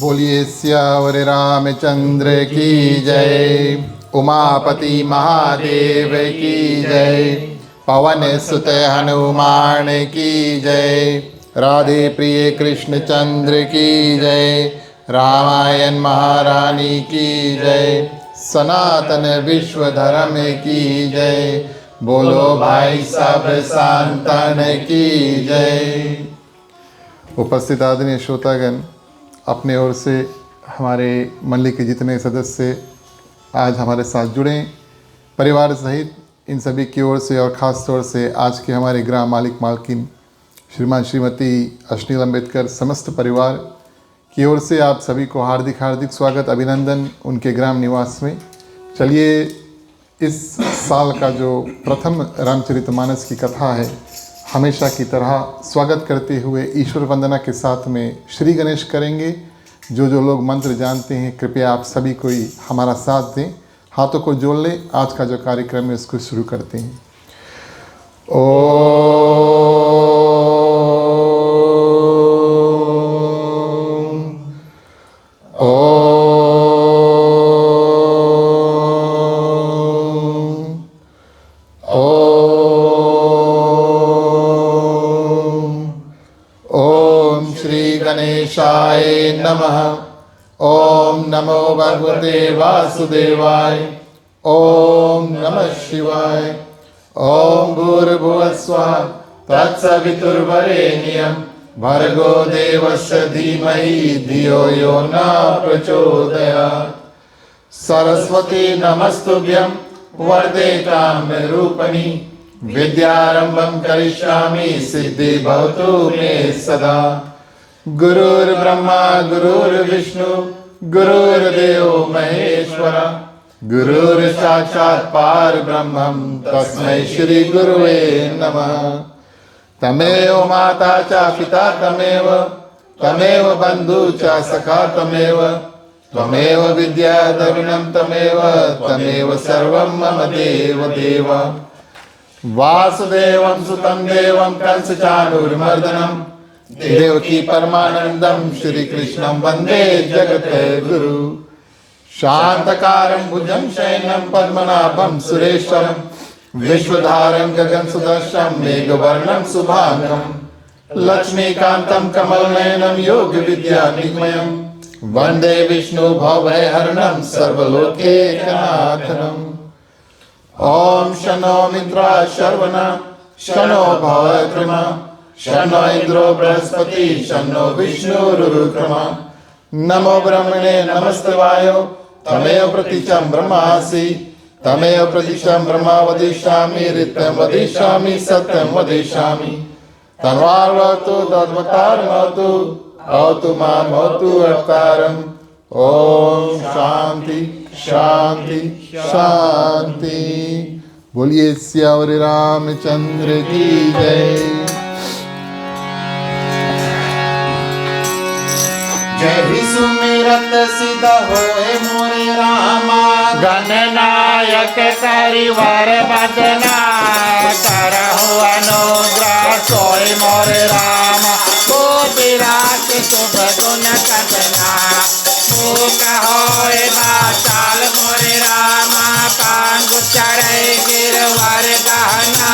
बोलिए सियावर रामचंद्र की जय। उमापति महादेव की जय। पवन सुत हनुमान की जय। राधे प्रिय कृष्ण चंद्र की जय। रामायण महारानी की जय। सनातन विश्व धर्म की जय। बोलो भाई सब संतन की जय। उपस्थित आदरणीय श्रोतागण, अपने ओर से हमारे मंडली के जितने सदस्य आज हमारे साथ जुड़े, परिवार सहित इन सभी की ओर से और ख़ास तौर से आज के हमारे ग्राम मालिक मालकिन श्रीमान श्रीमती अश्नील अम्बेडकर समस्त परिवार की ओर से आप सभी को हार्दिक हार्दिक स्वागत, अभिनंदन उनके ग्राम निवास में। चलिए, इस साल का जो प्रथम रामचरितमानस की कथा है, हमेशा की तरह स्वागत करते हुए ईश्वर वंदना के साथ में श्री गणेश करेंगे। जो लोग मंत्र जानते हैं, कृपया आप सभी कोई हमारा साथ दें, हाथों को जोड़ लें। आज का जो कार्यक्रम है उसको शुरू करते हैं। गणेशाय नमः। ओम नमो भगवते वासुदेवाय। ओम नमः शिवाय। ओम भूर्भुवः स्वः तत्सवितुर्वरेण्यं भर्गो देवस्य धीमहि धियो यो न प्रचोदयात्। सरस्वती नमस्तुभ्यं वरदे कामरूपिणी विद्यारंभं करिष्यामि सिद्धि भवतु मे सदा। गुरुर्ब्रह्मा गुरुर्विष्णु गुरुर्देवो महेश्वर गुरुर्साक्षात् परब्रह्मं तस्मै श्री गुरुवे नमः। तमेव माता च पिता तमेव बन्धु च सखा त्वमेव विद्या द्रविणं तमेव सर्वं मम देव देव। वासुदेवं सुतं देवं कंसचाणूरमर्दनं देवकी परमानंदम श्री कृष्णं वंदे जगद्गुरु। शांतकारं भुजं शयनं पद्मनाभं सुरेशं विश्वधारं गगनसदृशं मेघवर्णं शुभांगं लक्ष्मीकान्तं कमलनयनं योगविद्यानिगमयं वंदे विष्णु भवभयहरणं सर्वलोकैकनाथम्। ओम शनो मित्राः शर्वणा शनो भवत्रिमा शनो इंद्रो बृहस्पति शनो विष्णुरुक्रमा। नमो ब्रह्मणे नमस्तवायो तमेव प्रतीचं ब्रह्मासि तमेव प्रतीचं ब्रह्मा वदिष्यामि ऋतं वदिष्यामि सत्यं वदिष्यामि। तन्वार्वतु तद्वतारमतु अवतु मां भवतु अवतारम्। ओम शांति शांति शांति। बोलिए सियावर रामचंद्र की जय। जय ही सुमिरत सिद्ध होए मोरे रामा। गणनायक करिवर बदना करहु अनुग्रह सोई मोरे रामा। को विराट शुभ गुण कतना मूक होए बाचाल मोरे रामा। पांगु चढ़े गिरवर गहना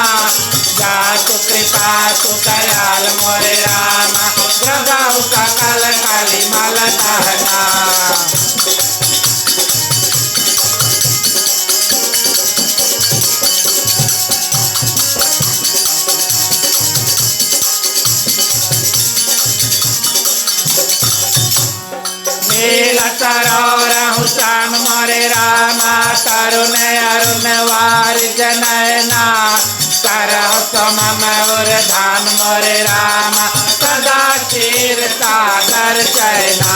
जातु कृपा तु दयाल मोरे रामा। ग्रगाउ सकल कली मल दहना नील सरोरहु श्याम मोरे रामा। तरुण अरुण वार जनयना करहु समम और धाम मोरे रामा। सदा क्षीर सागर चैना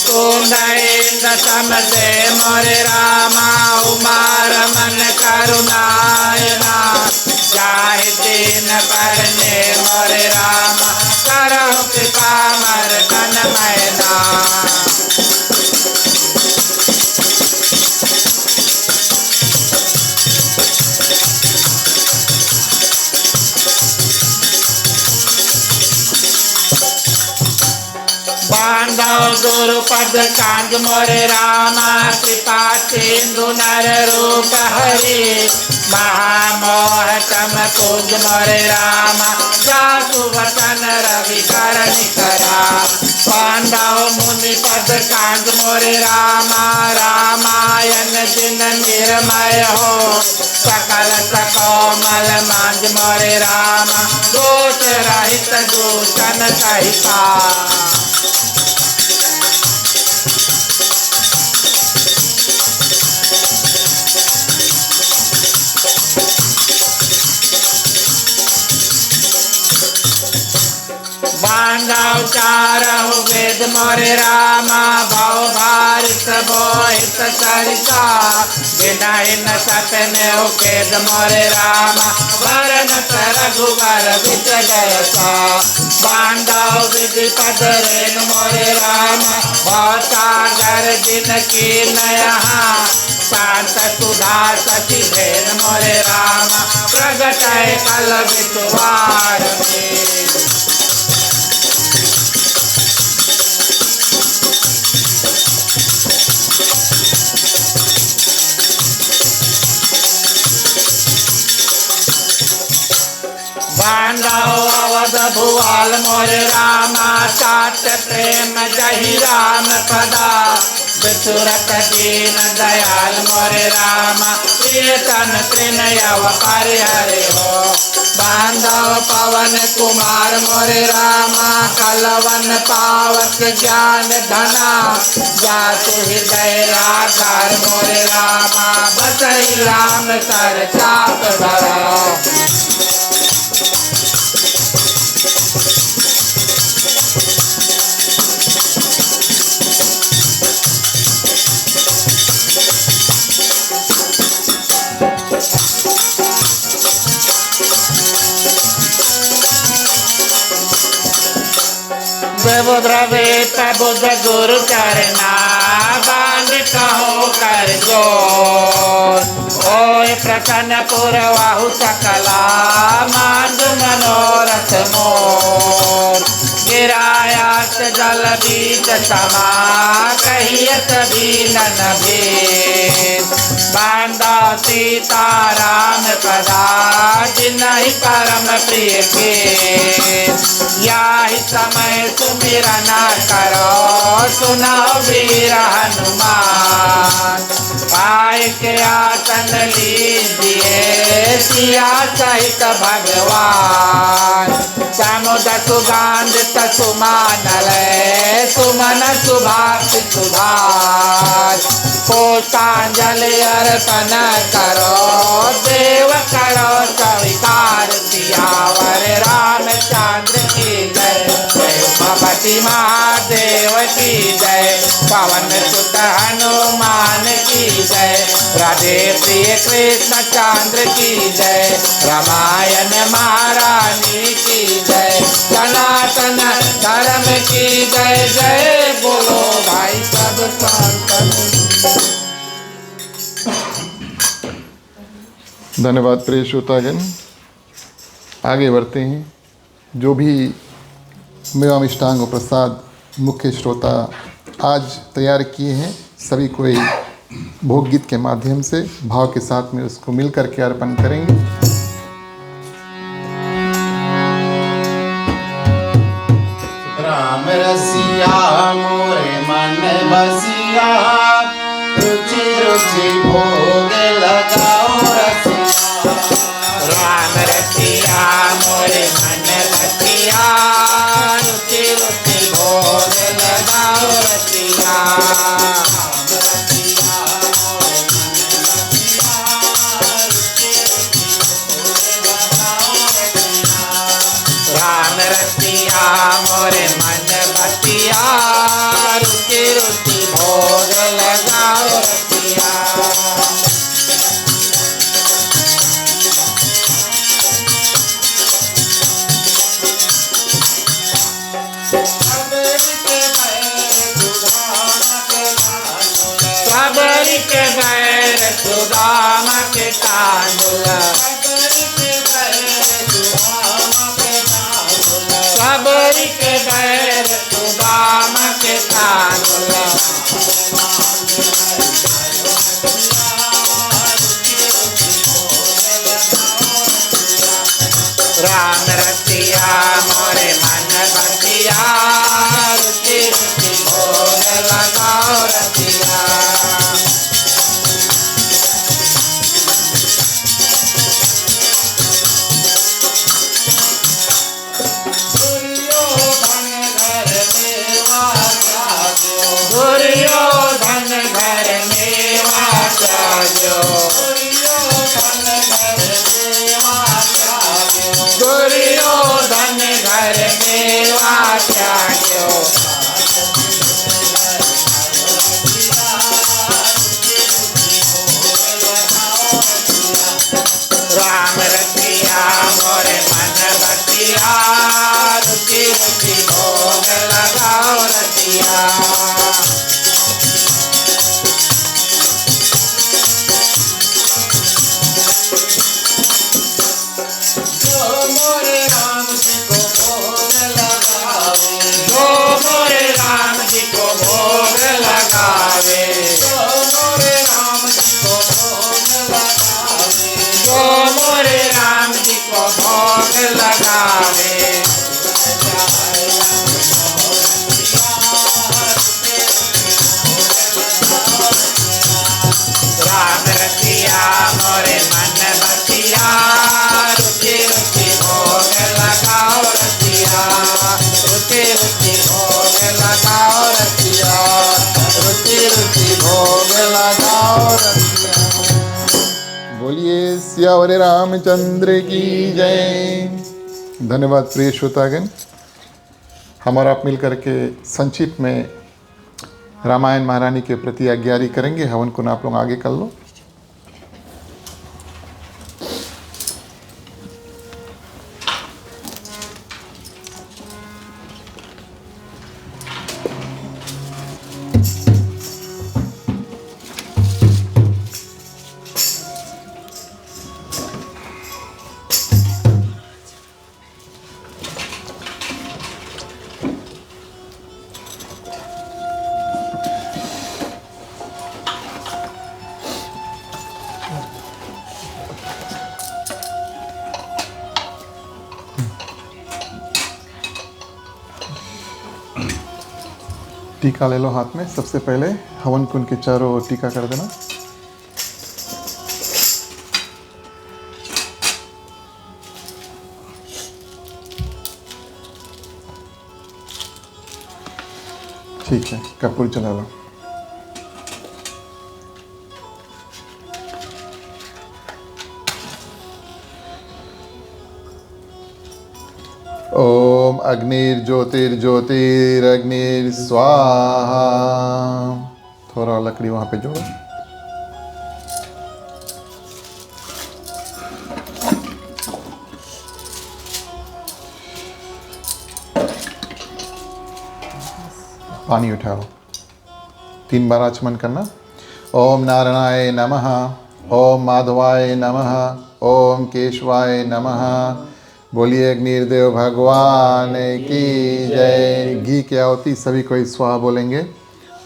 कुंड इंद्र समदे मोरे रामा। उमा रमन करुणायना जाहि दीन परने मोरे रामा। करहु कृपा मर्दन मैना बांधव गुरु पद कांज मोरे रामा कृपा सिंधु नर रूप हरि महामोह तम पूज मोरे रामा जासु वतन रवि करण करा बांधव मुनि पद कांज मोरे रामा रामायण दिन निर्मय हो सकल सकोमल मांज मोरे रामा दोष रहित दूषण सहिता बांधव चारहु वेद मोरे रामा भव भारत बोहित सरिता विनय न सकने उकेद मोरे रामा वरण रघुवर विच गयसा बांधव विधि पद रेन मोरे रामा भवसागर जिन की नया शांत सुधा सखी भेद मोरे रामा प्रगट कल विचवार बांधव अवध भुआल मोरे रामा सात प्रेम जहि राम पदा विसुरत दीन दयाल मोरे रामा प्रियतन तृणय परिहरे हो बांधव पवन कुमार मोरे रामा कलवन पावक ज्ञान धना जातु हृदय आधार मोरे रामा बसई राम कर चाप धरा द्रवित बुध गुरु करना बांध कहो कर जो ओय प्रसन्न पुरवाहु सकला मांद मनोरथ मोर गिरायात जल बीच समा कहियत बीलन भेद बांधा सीता राम पदा जिन्हि परम प्रिय के याहि समय सुमिरन करो सुनाओ वीर हनुमान पाय के आसन लीजिए सिया सहित भगवान समुद सुगंध सुमानल सुमन सुभाष सुभाष पुष्पांजलि अर्पण करो देव करो स्वीकार सियावर रामचंद्र की जय उमापति महादेव की जय पवन सुत हनुमान की जय राधे प्रिय कृष्ण चंद्र की जय रामायण महारानी की जय सनातन धर्म की जय जय बोलो भाई सब संतन। धन्यवाद प्रिय श्रोतागण। आगे बढ़ते हैं। जो भी मेवा मिष्टांग और प्रसाद मुख्य श्रोता आज तैयार किए हैं सभी को भोग गीत के माध्यम से भाव के साथ में उसको मिल करके अर्पण करेंगे। राम रसिया मोरे मन बसिया रुचि रुचि भोग लगाओ रसिया राम रसिया मोरे मन बसिया रुचि रुचि भोग लगाओ रसिया राम रसिया मोरे मन बसिया रुचि रुचि भोग लगाओ रसिया सबरी के बैर सुदाम के कांडुला सबरी के बैर सुदाम के के तांडुल राम रतिया मोरे मन बतिया रुचि रुचि भोग लगाओ रतिया दुर्योधन घर मेवा त्यागो दुर्योधन घर मेवा त्यागो राम रतिया मोरे मन बतिया रुचि रुचि भोग लगाओ रतिया राम रतिया मोरे मन बतिया रुचि रुचि भोग लगाओ रतिया रुचि रुचि भोग लगाओ रतिया रुचि रुचि भोग लगाओ रतिया। बोलिए सियावर रामचंद्र की जय। धन्यवाद प्रिय श्रोतागण। हम और आप मिल करके संक्षिप्त में रामायण महारानी के प्रति आज्ञारी करेंगे। हवन को आप लोग आगे कर लो। टीका ले लो हाथ में। सबसे पहले हवन कुंड के चारों ओर टीका कर देना। ठीक है, कपूर जला लो। ओम अग्निर्ज्योतिर्ज्योतिरग्निर स्वाहा। थोड़ा लकड़ी वहां पे जोड़ो। पानी उठाओ। 3 बार आचमन करना। ओम नारायणाय नमः, ओम माधवाय नमः, ओम केशवाय नमः। बोलिए अग्निदेव भगवान की जय। घी की आहुति सभी कोई स्वाहा बोलेंगे।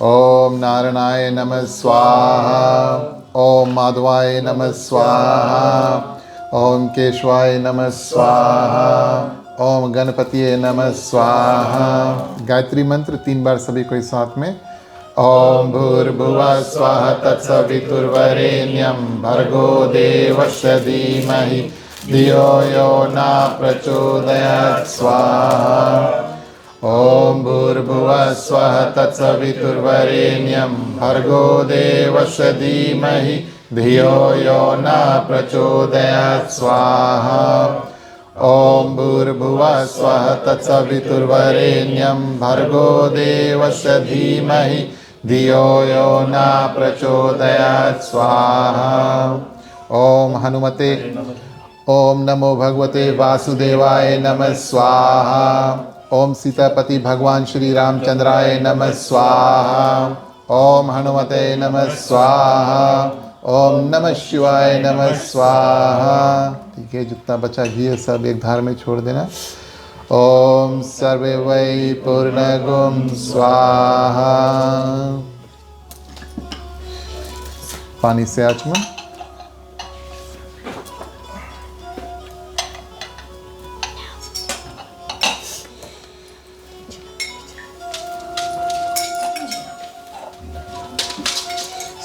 ओम नारायणाय नमः स्वाहा, ओम माधवाय नमः स्वाहा, ओम केशवाय नमः स्वाहा, ओम गणपतिये नमः स्वाहा। गायत्री मंत्र 3 बार सभी कोई साथ में। ओम भूर्भुवः स्वः तत्सवितुर्वरेण्यं भर्गो देवस्य धीमहि धियो यो न प्रचोदयात् स्वाहा। ओम भूर्भुवः स्वः तत्सवितुर्वरेण्यं भर्गो देवस्य धीमहि धियो यो न प्रचोदयात् स्वाहा। ओम भूर्भुवः स्वः तत्सवितुर्वरेण्यं भर्गो देवस्य धीमहि धियो यो न प्रचोदयात् स्वाहा। ओम हनुमते ओम नमो भगवते वासुदेवाय नमः स्वाहा। ओम सीतापति भगवान श्री रामचंद्राय नमः स्वाहा। ओम हनुमते नमः स्वाहा। ओम नमः शिवाय नमः स्वाहा। ठीक है, जितना बचा घी है सब एक धार में छोड़ देना। ओम सर्वे वै पूर्णगुं स्वाहा। पानी से आचमन।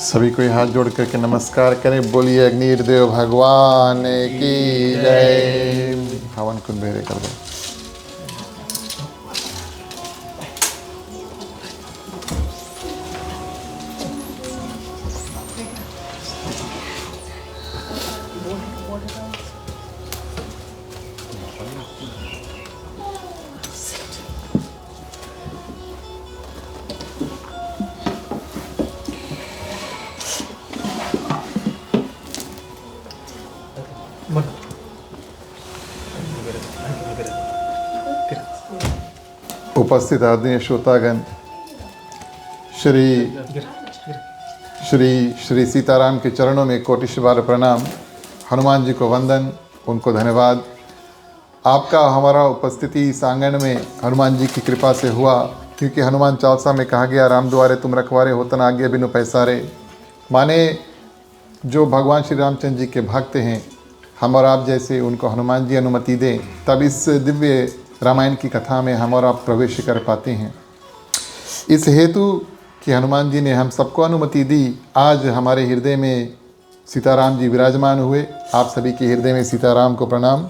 सभी कोई हाथ जोड़ करके नमस्कार करें। बोलिए अग्निदेव भगवान की जय। हवन कुंड बेरे कर दो। उपस्थित आदरणीय श्रोतागण, श्री श्री श्री सीताराम के चरणों में कोटि बार प्रणाम। हनुमान जी को वंदन, उनको धन्यवाद। आपका हमारा उपस्थिति इस आंगन में हनुमान जी की कृपा से हुआ, क्योंकि हनुमान चालीसा में कहा गया, राम द्वारे तुम रखवारे होतन आज्ञा बिनु पैसारे। माने जो भगवान श्री रामचंद्र जी के भक्त हैं, हम और आप जैसे, उनको हनुमान जी अनुमति दें, तब इस दिव्य रामायण की कथा में हम और आप प्रवेश कर पाते हैं। इस हेतु कि हनुमान जी ने हम सबको अनुमति दी, आज हमारे हृदय में सीताराम जी विराजमान हुए। आप सभी के हृदय में सीताराम को प्रणाम।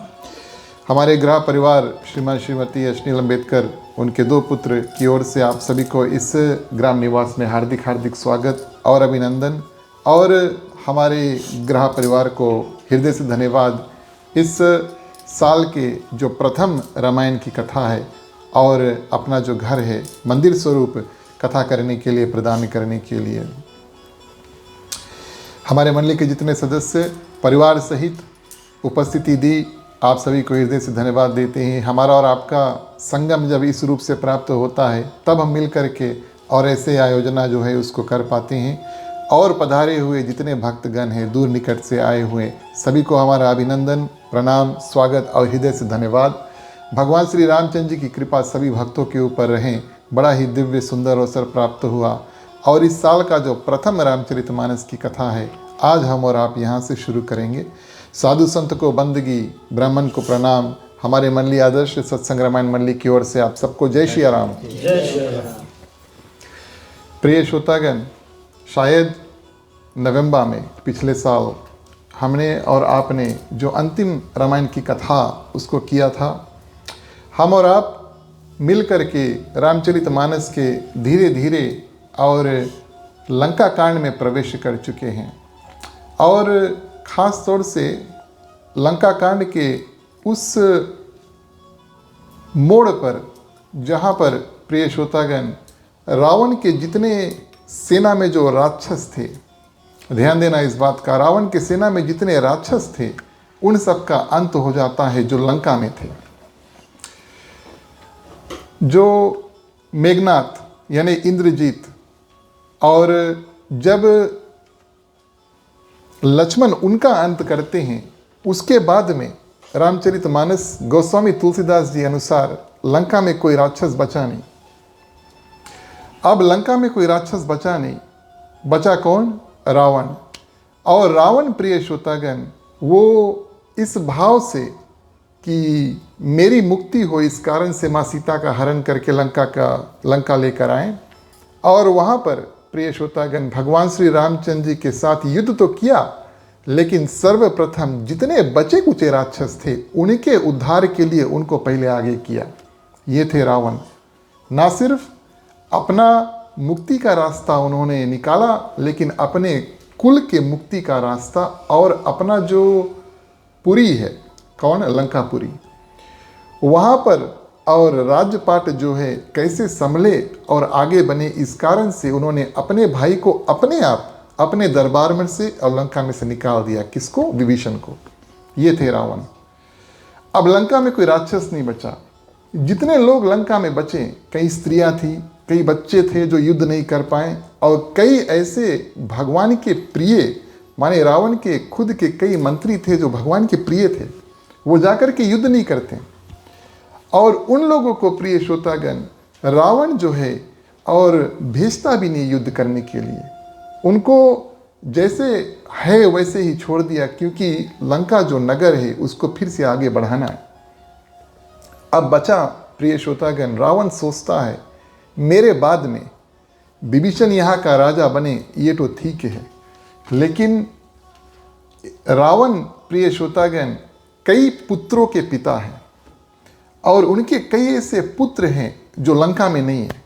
हमारे गृह परिवार श्रीमान श्रीमती अश्नील अम्बेडकर, उनके 2 पुत्र की ओर से आप सभी को इस ग्राम निवास में हार्दिक हार्दिक स्वागत और अभिनंदन। और हमारे गृह परिवार को हृदय से धन्यवाद। इस साल के जो प्रथम रामायण की कथा है और अपना जो घर है मंदिर स्वरूप कथा करने के लिए, प्रदान करने के लिए हमारे मंडली के जितने सदस्य परिवार सहित उपस्थिति दी, आप सभी को हृदय से धन्यवाद देते हैं। हमारा और आपका संगम जब इस रूप से प्राप्त होता है, तब हम मिल कर के और ऐसे आयोजना जो है उसको कर पाते हैं। और पधारे हुए जितने भक्तगण हैं, दूर निकट से आए हुए, सभी को हमारा अभिनंदन, प्रणाम, स्वागत और हृदय से धन्यवाद। भगवान श्री रामचंद्र जी की कृपा सभी भक्तों के ऊपर रहें। बड़ा ही दिव्य सुंदर अवसर प्राप्त हुआ और इस साल का जो प्रथम रामचरितमानस की कथा है, आज हम और आप यहाँ से शुरू करेंगे। साधु संत को बंदगी, ब्राह्मण को प्रणाम। हमारे मंडली आदर्श सत्संग रामायण मंडली की ओर से आप सबको जय श्री राम। प्रिय श्रोतागण, शायद नवंबर में पिछले साल हमने और आपने जो अंतिम रामायण की कथा उसको किया था। हम और आप मिल कर के रामचरितमानस के धीरे धीरे और लंका कांड में प्रवेश कर चुके हैं। और ख़ास तौर से लंका कांड के उस मोड़ पर जहाँ पर प्रिय श्रोतागण, रावण के जितने सेना में जो राक्षस थे, ध्यान देना इस बात का, रावण के सेना में जितने राक्षस थे उन सब का अंत हो जाता है जो लंका में थे। जो मेघनाथ यानी इंद्रजीत, और जब लक्ष्मण उनका अंत करते हैं, उसके बाद में रामचरितमानस गोस्वामी तुलसीदास जी अनुसार लंका में कोई राक्षस बचा नहीं। अब लंका में कोई राक्षस बचा नहीं, बचा कौन? रावण। और रावण प्रिय श्रोतागण, वो इस भाव से कि मेरी मुक्ति हो, इस कारण से माँ सीता का हरण करके लंका लेकर आए। और वहाँ पर प्रिय श्रोतागण, भगवान श्री रामचंद्र जी के साथ युद्ध तो किया, लेकिन सर्वप्रथम जितने बचे कुचे राक्षस थे उनके उद्धार के लिए उनको पहले आगे किया। ये थे रावण। ना सिर्फ अपना मुक्ति का रास्ता उन्होंने निकाला, लेकिन अपने कुल के मुक्ति का रास्ता और अपना जो पुरी है, कौन? लंकापुरी, वहाँ पर और राज्यपाट जो है कैसे संभले और आगे बने, इस कारण से उन्होंने अपने भाई को अपने आप अपने दरबार में से और लंका में से निकाल दिया। किसको? विभीषण को। ये थे रावण। अब लंका में कोई राक्षस नहीं बचा। जितने लोग लंका में बचे, कई स्त्रियां थी, कई बच्चे थे जो युद्ध नहीं कर पाए, और कई ऐसे भगवान के प्रिय, माने रावण के खुद के कई मंत्री थे जो भगवान के प्रिय थे, वो जाकर के युद्ध नहीं करते। और उन लोगों को प्रिय श्रोतागण रावण जो है और भेजता भी नहीं युद्ध करने के लिए, उनको जैसे है वैसे ही छोड़ दिया, क्योंकि लंका जो नगर है उसको फिर से आगे बढ़ाना है। अब बचा प्रिय श्रोतागण, रावण सोचता है मेरे बाद में विभीषण यहाँ का राजा बने, ये तो ठीक है, लेकिन रावण प्रिय श्रोतागण कई पुत्रों के पिता हैं और उनके कई ऐसे पुत्र हैं जो लंका में नहीं है।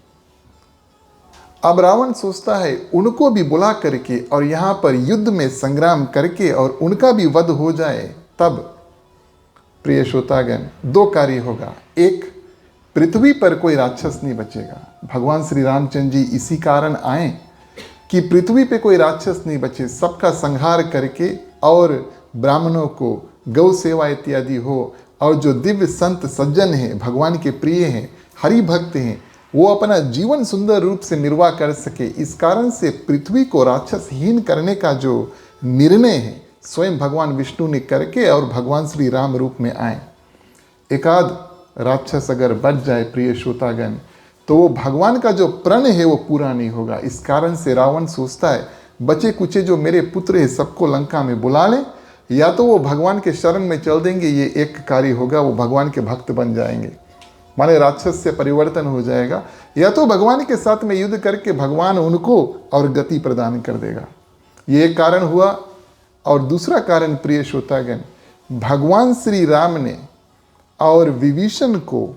अब रावण सोचता है उनको भी बुला करके और यहाँ पर युद्ध में संग्राम करके और उनका भी वध हो जाए, तब प्रिय श्रोतागण दो कार्य होगा। एक, पृथ्वी पर कोई राक्षस नहीं बचेगा। भगवान श्री रामचंद्र जी इसी कारण आए कि पृथ्वी पे कोई राक्षस नहीं बचे, सबका संहार करके और ब्राह्मणों को गौ सेवा इत्यादि हो, और जो दिव्य संत सज्जन हैं, भगवान के प्रिय हैं, हरि भक्त हैं, वो अपना जीवन सुंदर रूप से निर्वाह कर सके। इस कारण से पृथ्वी को राक्षसहीन करने का जो निर्णय है स्वयं भगवान विष्णु ने करके और भगवान श्री राम रूप में आए। एकाध राक्षस अगर बढ़ जाए प्रिय श्रोतागण, तो वो भगवान का जो प्रण है वो पूरा नहीं होगा। इस कारण से रावण सोचता है बचे कुचे जो मेरे पुत्र है सबको लंका में बुला लें, या तो वो भगवान के शरण में चल देंगे, ये एक कार्य होगा, वो भगवान के भक्त बन जाएंगे, माने राक्षस से परिवर्तन हो जाएगा, या तो भगवान के साथ में युद्ध करके भगवान उनको और गति प्रदान कर देगा। ये एक कारण हुआ। और दूसरा कारण प्रिय श्रोतागण, भगवान श्री राम ने और विभीषण को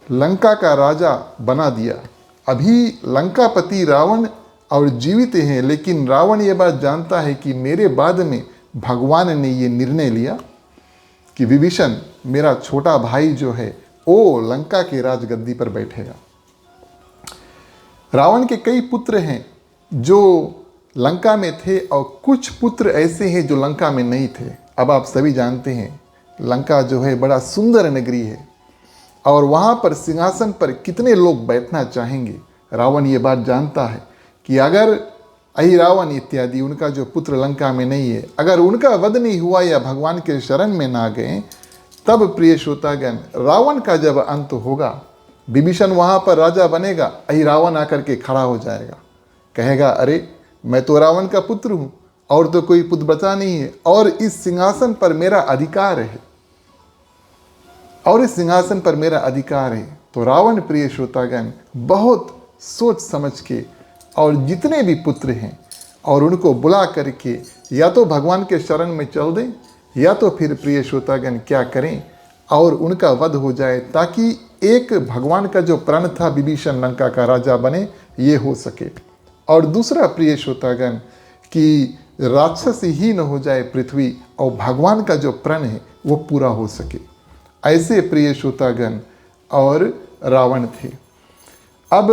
लंका का राजा बना दिया। अभी लंकापति रावण और जीवित हैं, लेकिन रावण ये बात जानता है कि मेरे बाद में भगवान ने ये निर्णय लिया कि विभीषण मेरा छोटा भाई जो है वो लंका के राजगद्दी पर बैठेगा। रावण के कई पुत्र हैं जो लंका में थे और कुछ पुत्र ऐसे हैं जो लंका में नहीं थे। अब आप सभी जानते हैं लंका जो है बड़ा सुंदर नगरी है और वहाँ पर सिंहासन पर कितने लोग बैठना चाहेंगे। रावण ये बात जानता है कि अगर अहिरावण इत्यादि उनका जो पुत्र लंका में नहीं है, अगर उनका वध नहीं हुआ या भगवान के शरण में ना गए, तब प्रिय श्रोतागण रावण का जब अंत होगा, विभीषण वहाँ पर राजा बनेगा, अहिरावण आकर के खड़ा हो जाएगा, कहेगा अरे मैं तो रावण का पुत्र हूँ और तो कोई पुत्र बचा नहीं है और इस सिंहासन पर मेरा अधिकार है, और इस सिंहासन पर मेरा अधिकार है। तो रावण प्रिय श्रोतागण बहुत सोच समझ के और जितने भी पुत्र हैं और उनको बुला करके या तो भगवान के शरण में चल दें, या तो फिर प्रिय श्रोतागण क्या करें और उनका वध हो जाए, ताकि एक भगवान का जो प्रण था विभीषण लंका का राजा बने, ये हो सके। और दूसरा प्रिय श्रोतागण कि राक्षस ही न हो जाए पृथ्वी और भगवान का जो प्रण है वो पूरा हो सके। ऐसे प्रिय श्रोतागण और रावण थे। अब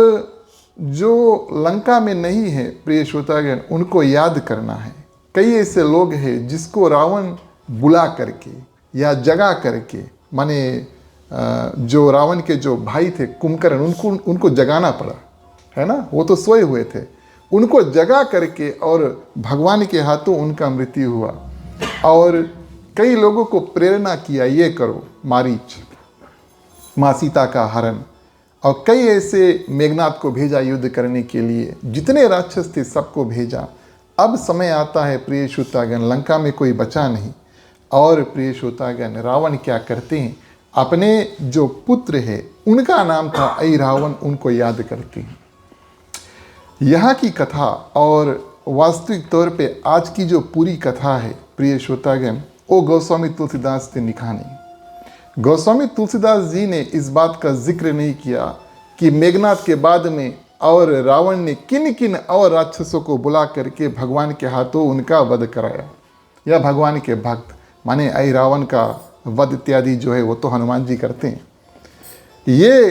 जो लंका में नहीं है प्रिय श्रोतागण, उनको याद करना है। कई ऐसे लोग हैं जिसको रावण बुला करके या जगा करके, माने जो रावण के जो भाई थे कुंभकर्ण, उनको जगाना पड़ा, है ना, वो तो सोए हुए थे, उनको जगा करके और भगवान के हाथों उनका मृत्यु हुआ। और कई लोगों को प्रेरणा किया ये करो, मारीच, माँ सीता का हरण, और कई ऐसे मेघनाथ को भेजा युद्ध करने के लिए, जितने राक्षस थे सबको भेजा। अब समय आता है प्रिय श्रोतागण, लंका में कोई बचा नहीं, और प्रिय श्रोतागण रावण क्या करते हैं, अपने जो पुत्र है उनका नाम था अहिरावण, उनको याद करते हैं। यहाँ की कथा और वास्तविक तौर पे आज की जो पूरी कथा है प्रिय श्रोतागण, वो गोस्वामी तुलसीदास ने लिखा नहीं। गोस्वामी तुलसीदास जी ने इस बात का जिक्र नहीं किया कि मेघनाथ के बाद में और रावण ने किन किन और राक्षसों को बुला करके भगवान के हाथों उनका वध कराया, या भगवान के भक्त माने अहिरावण का वध इत्यादि जो है वो तो हनुमान जी करते हैं। ये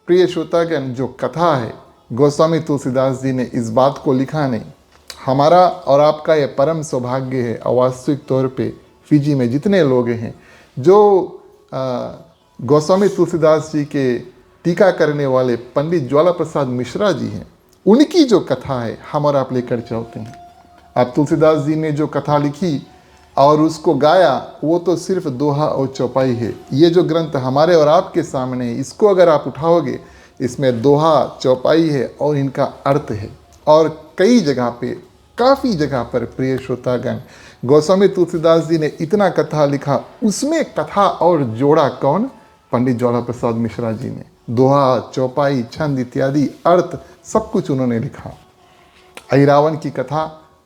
प्रिय श्रोतागण जो कथा है, गोस्वामी तुलसीदास जी ने इस बात को लिखा नहीं। हमारा और आपका ये परम सौभाग्य है, वास्तविक तौर पे फिजी में जितने लोग हैं जो गोस्वामी तुलसीदास जी के टीका करने वाले पंडित ज्वाला प्रसाद मिश्रा जी हैं, उनकी जो कथा है हम और आप लेकर चलते हैं। अब तुलसीदास जी ने जो कथा लिखी और उसको गाया, वो तो सिर्फ दोहा और चौपाई है। ये जो ग्रंथ हमारे और आपके सामने है, इसको अगर आप उठाओगे, इसमें दोहा चौपाई है और इनका अर्थ है। और कई जगह पे, काफ़ी जगह पर प्रिय श्रोतागण, गोस्वामी तुलसीदास जी ने इतना कथा लिखा, उसमें कथा और जोड़ा कौन? पंडित ज्वाला प्रसाद मिश्रा जी ने। दोहा, चौपाई, छंद इत्यादि अर्थ सब कुछ उन्होंने लिखा। अहिरावण की कथा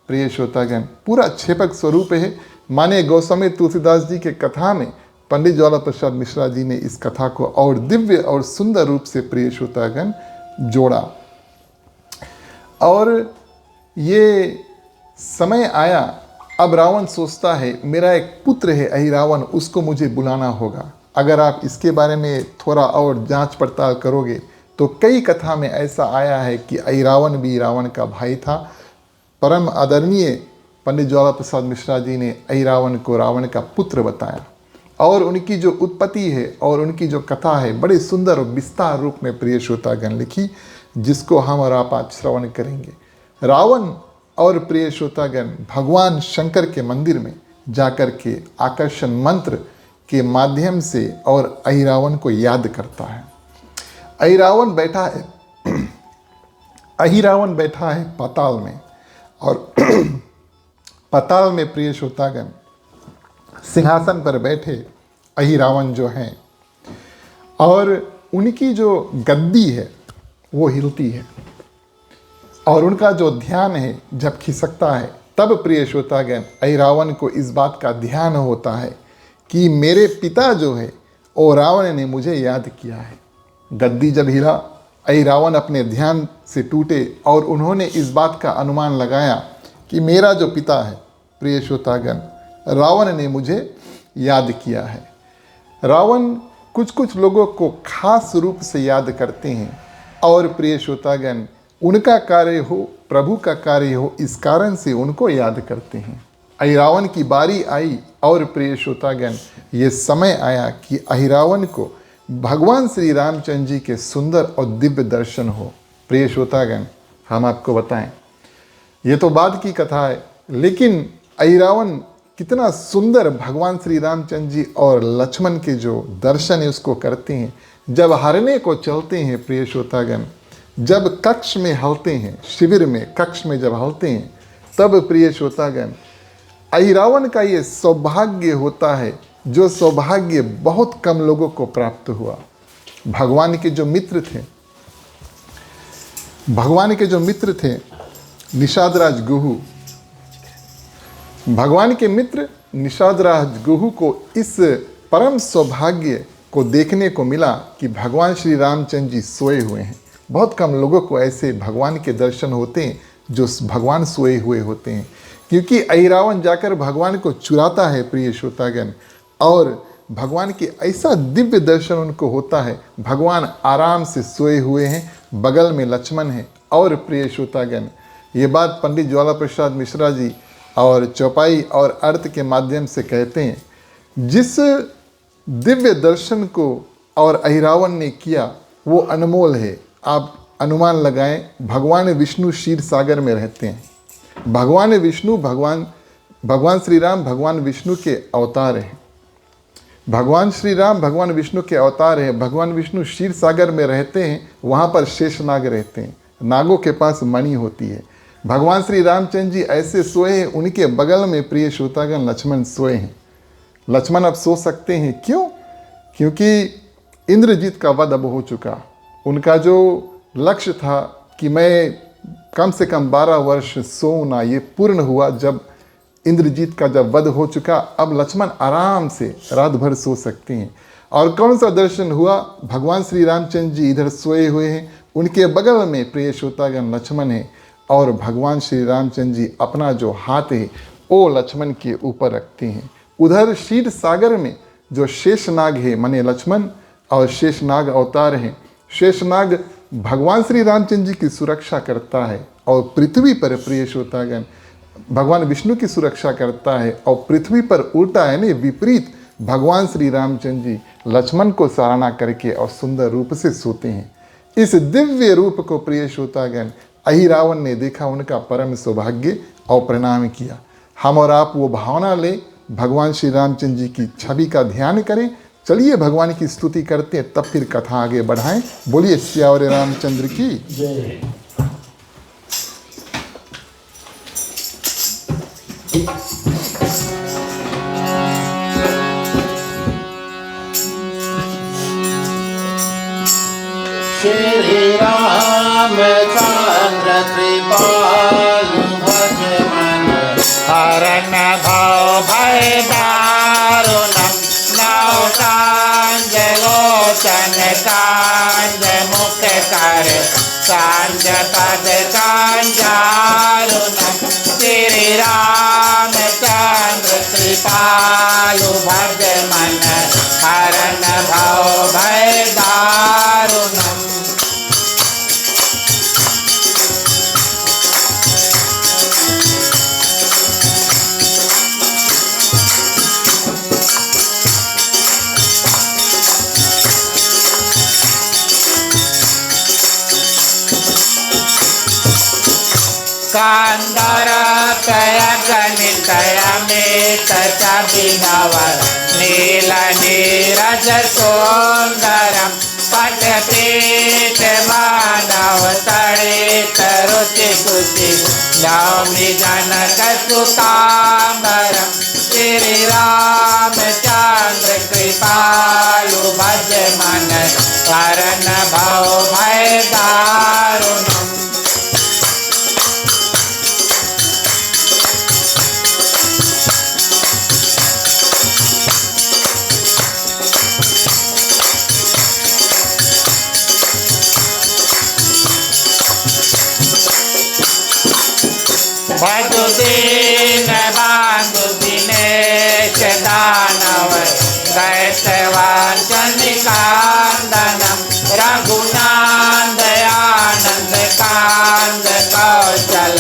प्रिय श्रोतागण पूरा क्षेपक स्वरूप है। माने गोस्वामी तुलसीदास जी के कथा में पंडित ज्वाला प्रसाद मिश्रा जी ने इस कथा को और दिव्य और सुंदर रूप से प्रिय श्रोतागण जोड़ा। और ये समय आया, अब रावण सोचता है मेरा एक पुत्र है अहिरावण, उसको मुझे बुलाना होगा। अगर आप इसके बारे में थोड़ा और जांच पड़ताल करोगे तो कई कथा में ऐसा आया है कि अहिरावण भी रावण का भाई था। परम आदरणीय पंडित ज्वाला प्रसाद मिश्रा जी ने अहिरावण को रावण का पुत्र बताया और उनकी जो उत्पत्ति है और उनकी जो कथा है बड़े सुंदर और विस्तार रूप में प्रिय श्रोतागण लिखी, जिसको हम और आप आज श्रवण करेंगे। रावण और प्रिय श्रोतागण भगवान शंकर के मंदिर में जाकर के आकर्षण मंत्र के माध्यम से और अहिरावण को याद करता है। अहिरावण बैठा है पाताल में, और पाताल में प्रिय श्रोतागण सिंहासन पर बैठे अहिरावण जो हैं, और उनकी जो गद्दी है वो हिलती है और उनका जो ध्यान है जब खिसकता है, तब प्रिय श्रोतागण अहिरावण को इस बात का ध्यान होता है कि मेरे पिता जो है वो रावण ने मुझे याद किया है। गद्दी जब हिला, अहिरावण अपने ध्यान से टूटे और उन्होंने इस बात का अनुमान लगाया कि मेरा जो पिता है प्रिय श्रोतागण रावण ने मुझे याद किया है। रावण कुछ कुछ लोगों को खास रूप से याद करते हैं और प्रिय श्रोतागण उनका कार्य हो, प्रभु का कार्य हो, इस कारण से उनको याद करते हैं। अहिरावण की बारी आई और प्रिय श्रोतागण ये समय आया कि अहिरावण को भगवान श्री रामचंद्र जी के सुंदर और दिव्य दर्शन हो। प्रिय श्रोतागण हम आपको बताएं, ये तो बाद की कथा है, लेकिन अहिरावण कितना सुंदर भगवान श्री रामचंद्र जी और लक्ष्मण के जो दर्शन है उसको करते हैं। जब हरने को चलते हैं प्रिय श्रोतागण, जब कक्ष में हलते हैं, शिविर में कक्ष में जब हलते हैं, तब प्रिय श्रोतागण अहिरावण का ये सौभाग्य होता है जो सौभाग्य बहुत कम लोगों को प्राप्त हुआ। भगवान के जो मित्र थे निषादराज गुहू, भगवान के मित्र निषादराज गुहू को इस परम सौभाग्य को देखने को मिला कि भगवान श्री रामचंद्र जी सोए हुए हैं। बहुत कम लोगों को ऐसे भगवान के दर्शन होते हैं जो भगवान सोए हुए होते हैं, क्योंकि अहिरावण जाकर भगवान को चुराता है प्रिय श्रोतागण, और भगवान के ऐसा दिव्य दर्शन उनको होता है। भगवान आराम से सोए हुए हैं, बगल में लक्ष्मण है। और प्रिय श्रोतागण ये बात पंडित ज्वाला प्रसाद मिश्रा जी और चौपाई और अर्थ के माध्यम से कहते हैं, जिस दिव्य दर्शन को और अहिरावण ने किया वो अनमोल है। आप अनुमान लगाएं, भगवान विष्णु क्षीर सागर में रहते हैं। भगवान विष्णु भगवान श्री राम भगवान विष्णु के अवतार हैं। भगवान श्री राम भगवान विष्णु के अवतार है। भगवान विष्णु क्षीर सागर में रहते हैं, वहाँ पर शेषनाग रहते हैं, नागों के पास मणि होती है। भगवान श्री रामचंद्र जी ऐसे सोए हैं, उनके बगल में प्रिय श्रोतागण लक्ष्मण सोए हैं। लक्ष्मण अब सो सकते हैं, क्यों? क्योंकि इंद्रजीत का वध अब हो चुका। उनका जो लक्ष्य था कि मैं कम से कम 12 वर्ष सोऊं ना, ये पूर्ण हुआ जब इंद्रजीत का जब वध हो चुका। अब लक्ष्मण आराम से रात भर सो सकते हैं। और कौन सा दर्शन हुआ? भगवान श्री रामचंद्र जी इधर सोए हुए हैं, उनके बगल में प्रिय श्रोतागण लक्ष्मण है, और भगवान श्री रामचंद्र जी अपना जो हाथ है वो लक्ष्मण के ऊपर रखते हैं। उधर क्षीर सागर में जो शेषनाग है, माने लक्ष्मण और शेषनाग अवतार हैं। शेषनाग भगवान श्री रामचंद्र जी की सुरक्षा करता है, और पृथ्वी पर प्रिय श्रोतागण भगवान विष्णु की सुरक्षा करता है, और पृथ्वी पर उल्टा यानी विपरीत भगवान श्री रामचंद्र जी लक्ष्मण को सराहना करके और सुंदर रूप से सोते हैं। इस दिव्य रूप को प्रिय श्रोतागण अहिरावण ने देखा, उनका परम सौभाग्य और प्रणाम किया। हम और आप वो भावना लें भगवान श्री रामचंद्र जी की छवि का ध्यान करें। चलिए भगवान की स्तुति करते हैं, तब फिर कथा आगे बढ़ाएं। बोलिए सियावर रामचंद्र की जय। श्री रामचंद्र कृपालु भज मन हरण भव भय दारुणम नौकांज लोचन कांज मुख कर कांज पद कांजारुणम श्री रामचंद्र कृपालु भज मन हरण भव भय दारुणम। कांदर तय गणितय में तबिनव नील नीरज सुंदरम पटपीठ मानव तड़े तरुचि सुचि नवमी जनक सुतांबरम श्री रामचंद्र कृपालु भज मन हरण भव भय दारुणम। भजुदीन बांधु दिनेश दानव दैत्यवांचनिकांदनम रघुनाथ आनंद कांद कौशल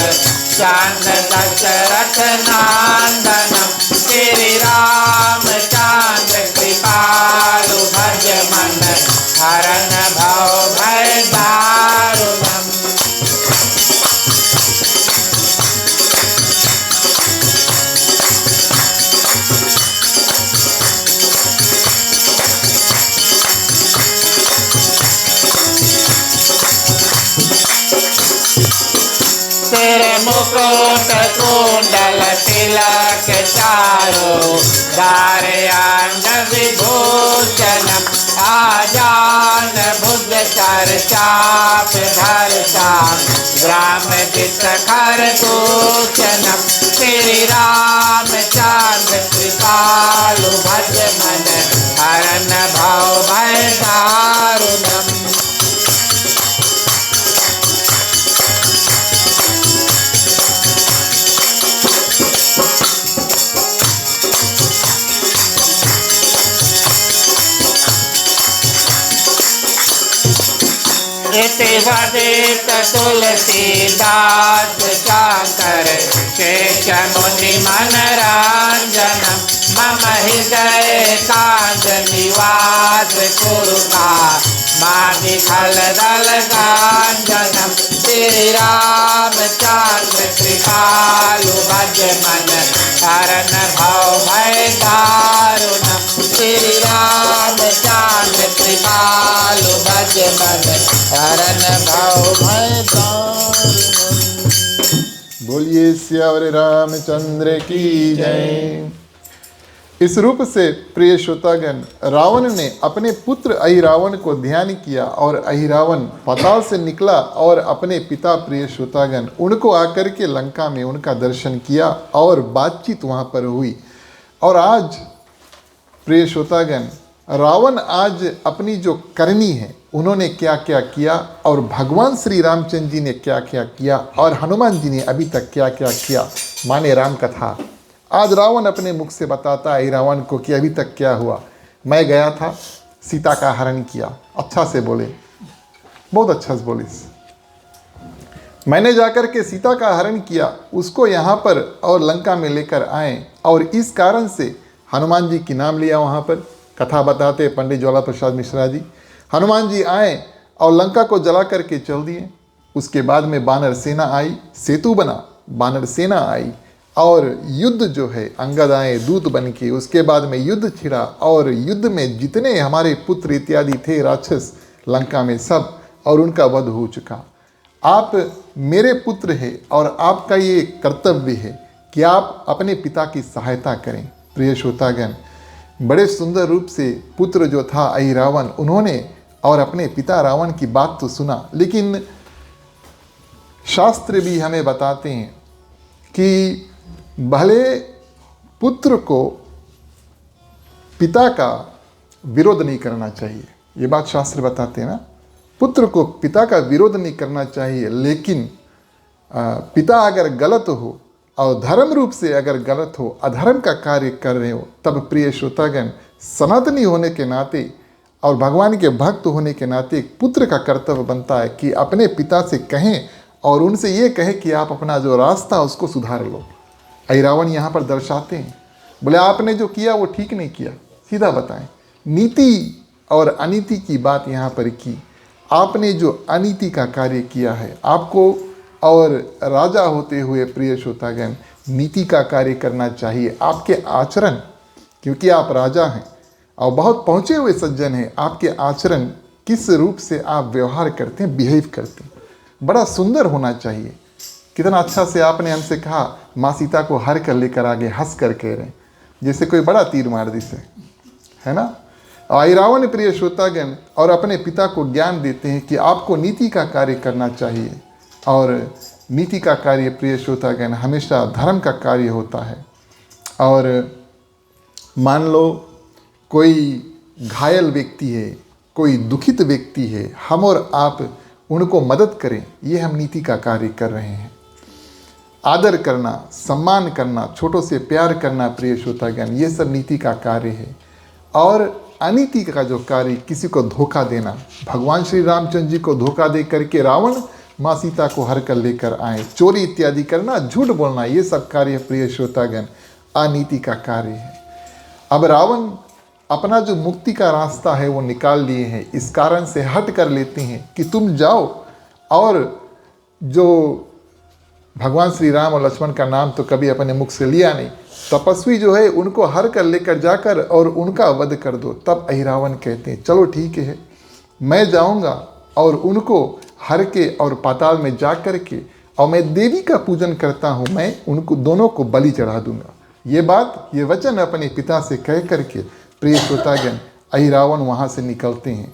चांद दशरथ नंदनम श्री रामचंद्र कृपालु भज मन हरण भव भय दारुणम। मुकुट कुंडल तिलक चारो धारयांग विभूषणम आजान भुज कर चाप धर चाप ग्राम खर दूषणम श्री रामचंद्र कृपालु भज मन हरण भव भय दारुणम। इति वदित तुलसीदास शंकर शेष मुनि मनरंजनम मम हृदय कांद निवास कुरुका मादि खल दल गांजनम श्री रामचंद्र कृपालु भज मन हरण भव भय दारुणम श्री रामचंद्र कृपालु भज मन हरण भव भय दारुणम। बोलिए सियावर रामचंद्र की जय। इस रूप से प्रिय श्रोतागण, रावण ने अपने पुत्र अहिरावण को ध्यान किया और अहिरावण पाताल से निकला और अपने पिता प्रिय श्रोतागण उनको आकर के लंका में उनका दर्शन किया और बातचीत वहाँ पर हुई। और आज प्रिय श्रोतागण, रावण आज अपनी जो करनी है उन्होंने क्या क्या किया और भगवान श्री रामचंद्र जी ने क्या क्या किया और हनुमान जी ने अभी तक क्या क्या किया, माने राम कथा। आज रावण अपने मुख से बताता है रावण को कि अभी तक क्या हुआ। मैं गया था, सीता का हरण किया। अच्छा से बोले, बहुत अच्छा से बोले। मैंने जाकर के सीता का हरण किया, उसको यहाँ पर और लंका में लेकर आए और इस कारण से हनुमान जी की नाम लिया। वहाँ पर कथा बताते पंडित ज्वाला प्रसाद मिश्रा जी, हनुमान जी आए और लंका को जला करके चल दिए। उसके बाद में बानर सेना आई, सेतु बना, बानर सेना आई और युद्ध जो है अंगद आए दूत बन के, उसके बाद में युद्ध छिड़ा और युद्ध में जितने हमारे पुत्र इत्यादि थे राक्षस लंका में सब, और उनका वध हो चुका। आप मेरे पुत्र हैं और आपका ये कर्तव्य है कि आप अपने पिता की सहायता करें। प्रिय श्रोतागण, बड़े सुंदर रूप से पुत्र जो था अहिरावण, उन्होंने और अपने पिता रावण की बात तो सुना, लेकिन शास्त्र भी हमें बताते हैं कि भले पुत्र को पिता का विरोध नहीं करना चाहिए, ये बात शास्त्र बताते हैं ना, पुत्र को पिता का विरोध नहीं करना चाहिए, लेकिन पिता अगर गलत हो और धर्म रूप से अगर गलत हो, अधर्म का कार्य कर रहे हो, तब प्रिय श्रोतागण, सनातनी होने के नाते और भगवान के भक्त होने के नाते एक पुत्र का कर्तव्य बनता है कि अपने पिता से कहें और उनसे ये कहे कि आप अपना जो रास्ता उसको सुधार लो। अहिरावण यहाँ पर दर्शाते हैं, बोले आपने जो किया वो ठीक नहीं किया, सीधा बताएं। नीति और अनीति की बात यहाँ पर की, आपने जो अनीति का कार्य किया है, आपको और राजा होते हुए प्रिय श्रोतागण नीति का कार्य करना चाहिए। आपके आचरण, क्योंकि आप राजा हैं और बहुत पहुँचे हुए सज्जन हैं, आपके आचरण किस रूप से आप व्यवहार करते हैं, बिहेव करते हैं, बड़ा सुंदर होना चाहिए। कितना अच्छा से आपने हमसे कहा, माँ सीता को हर कर लेकर आगे हंस कर कह रहे हैं, जैसे कोई बड़ा तीर मार दी से, है ना। अहिरावण प्रिय श्रोतागण और अपने पिता को ज्ञान देते हैं कि आपको नीति का कार्य करना चाहिए, और नीति का कार्य प्रिय श्रोतागण हमेशा धर्म का कार्य होता है। और मान लो कोई घायल व्यक्ति है, कोई दुखित व्यक्ति है, हम और आप उनको मदद करें, ये हम नीति का कार्य कर रहे हैं। आदर करना, सम्मान करना, छोटों से प्यार करना प्रिय श्रोतागण, ये सब नीति का कार्य है। और अनीति का जो कार्य, किसी को धोखा देना, भगवान श्री रामचंद्र जी को धोखा दे करके रावण माँ सीता को हर कर लेकर आए, चोरी इत्यादि करना, झूठ बोलना, ये सब कार्य प्रिय श्रोतागण अनीति का कार्य है। अब रावण अपना जो मुक्ति का रास्ता है वो निकाल लिए हैं, इस कारण से हट कर लेते हैं कि तुम जाओ और जो भगवान श्री राम और लक्ष्मण का नाम तो कभी अपने मुख से लिया नहीं, तपस्वी जो है उनको हर कर लेकर जाकर और उनका वध कर दो। तब अहिरावण कहते हैं चलो ठीक है, मैं जाऊंगा और उनको हर के और पाताल में जा कर के, और मैं देवी का पूजन करता हूँ, मैं उनको दोनों को बलि चढ़ा दूंगा। ये बात, ये वचन अपने पिता से कह करके प्रिय श्रोतागण अहिरावण वहाँ से निकलते हैं।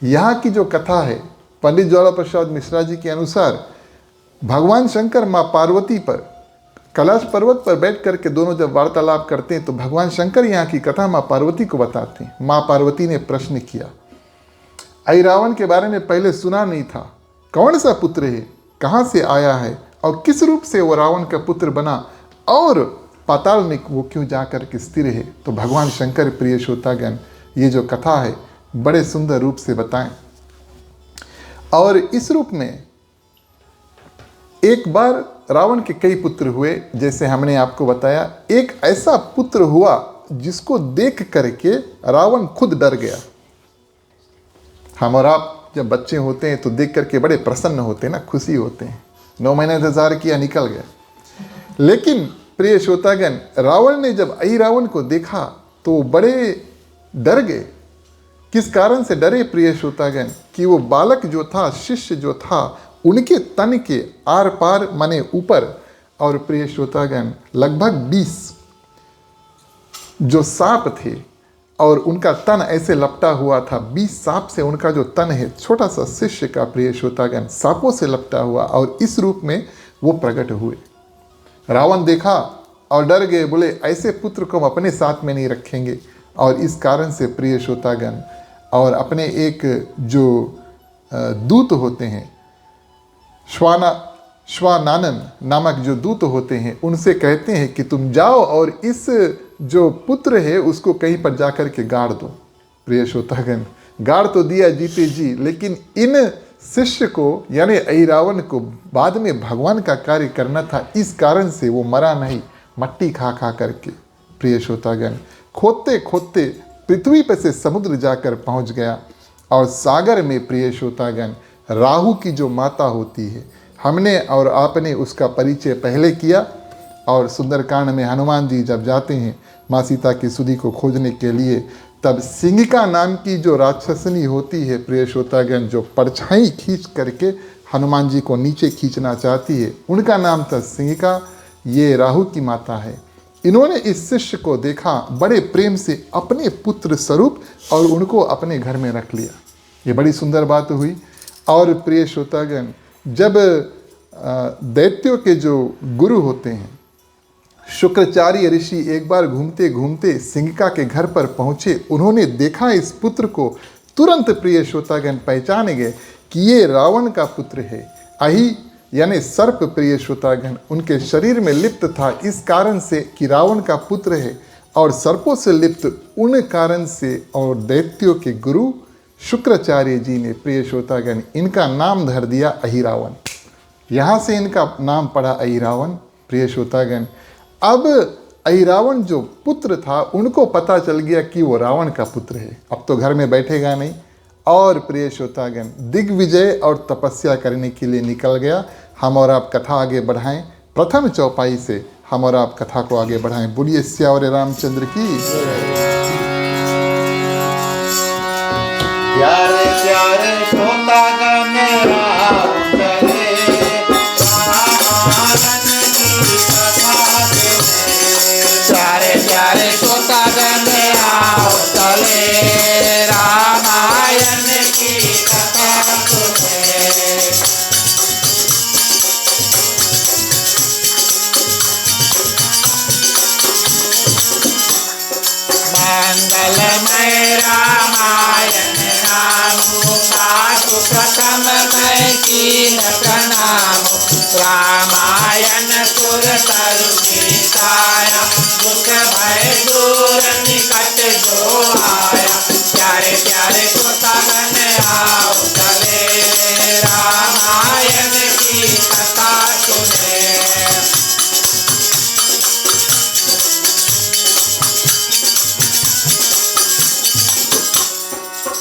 यहाँ की जो कथा है पंडित ज्वाला प्रसाद मिश्रा जी के अनुसार, भगवान शंकर माँ पार्वती पर कैलाश पर्वत पर बैठ करके दोनों जब वार्तालाप करते हैं तो भगवान शंकर यहाँ की कथा माँ पार्वती को बताते हैं। माँ पार्वती ने प्रश्न किया, अहिरावण के बारे में पहले सुना नहीं था, कौन सा पुत्र है, कहाँ से आया है और किस रूप से वो रावण का पुत्र बना, और पाताल में वो क्यों जा कर के स्थिर है। तो भगवान शंकर प्रिय श्रोतागण ये जो कथा है बड़े सुंदर रूप से बताएं। और इस रूप में एक बार रावण के कई पुत्र हुए, जैसे हमने आपको बताया, एक ऐसा पुत्र हुआ जिसको देख करके रावण खुद डर गया। हम और आप जब बच्चे होते हैं तो देख करके बड़े प्रसन्न होते हैं ना, खुशी होते हैं, 9 महीने इंतजार किया, निकल गया। लेकिन प्रिय श्रोतागण रावण ने जब अहिरावण को देखा तो बड़े डर गए। किस कारण से डरे प्रिय श्रोतागण, कि वो बालक जो था, शिष्य जो था, उनके तन के आर पार माने ऊपर, और प्रिय श्रोतागण लगभग 20 जो सांप थे और उनका तन ऐसे लपटा हुआ था। 20 सांप से उनका जो तन है, छोटा सा शिष्य का प्रिय श्रोतागण सांपों से लपटा हुआ, और इस रूप में वो प्रकट हुए। रावण देखा और डर गए, बोले ऐसे पुत्र को हम अपने साथ में नहीं रखेंगे। और इस कारण से प्रिय श्रोतागण और अपने एक जो दूत होते हैं, श्वानानन नामक जो दूत होते हैं, उनसे कहते हैं कि तुम जाओ और इस जो पुत्र है उसको कहीं पर जाकर के गाड़ दो। प्रिय श्रोतागण गाड़ तो दिया जीते जी, लेकिन इन शिष्य को यानी अहिरावण को बाद में भगवान का कार्य करना था, इस कारण से वो मरा नहीं, मट्टी खा खा करके प्रिय श्रोतागण खोदते खोदते पृथ्वी पर से समुद्र जाकर पहुंच गया। और सागर में प्रिय श्रोतागण राहु की जो माता होती है, हमने और आपने उसका परिचय पहले किया, और सुंदरकांड में हनुमान जी जब जाते हैं माँ सीता की सुधि को खोजने के लिए, तब सिंगिका नाम की जो राक्षसनी होती है प्रिय श्रोतागण, जो परछाई खींच करके हनुमान जी को नीचे खींचना चाहती है, उनका नाम था सिंगिका। ये राहु की माता है। इन्होंने इस शिष्य को देखा, बड़े प्रेम से अपने पुत्र स्वरूप और उनको अपने घर में रख लिया। ये बड़ी सुंदर बात हुई। और प्रिय श्रोतागण, जब दैत्यों के जो गुरु होते हैं शुक्राचार्य ऋषि एक बार घूमते घूमते सिंगिका के घर पर पहुँचे, उन्होंने देखा इस पुत्र को, तुरंत प्रिय श्रोतागण पहचान गए कि ये रावण का पुत्र है। अहि यानी सर्प प्रिय श्रोतागण उनके शरीर में लिप्त था, इस कारण से कि रावण का पुत्र है, और सर्पों से लिप्त उन कारण से, और दैत्यों के गुरु शुक्राचार्य जी ने प्रिय श्रोतागण इनका नाम धर दिया अहिरावण। यहाँ से इनका नाम पड़ा अहिरावण। प्रिय श्रोतागण, अब अहिरावण जो पुत्र था उनको पता चल गया कि वो रावण का पुत्र है, अब तो घर में बैठेगा नहीं, और प्रिय श्रोतागण दिग्विजय और तपस्या करने के लिए निकल गया। हम और आप कथा आगे बढ़ाएं, प्रथम चौपाई से हम और आप कथा को आगे बढ़ाएं। बोलिए सियावर रामचंद्र की। प्यारे प्यारे श्रोतागण राम चले रामायण की कथा सुने। प्यारे प्यारे श्रोतागण आओ चले रामायण की कथा सुने। मंगलमय रामायण नाम पाठु प्रथम मैं कीन प्रणाम। रामायण सुर तरु गीताया दुख भय दूर निकट जो आया। प्यारे प्यारे श्रोतागण आओ चले रामायण की कथा सुने।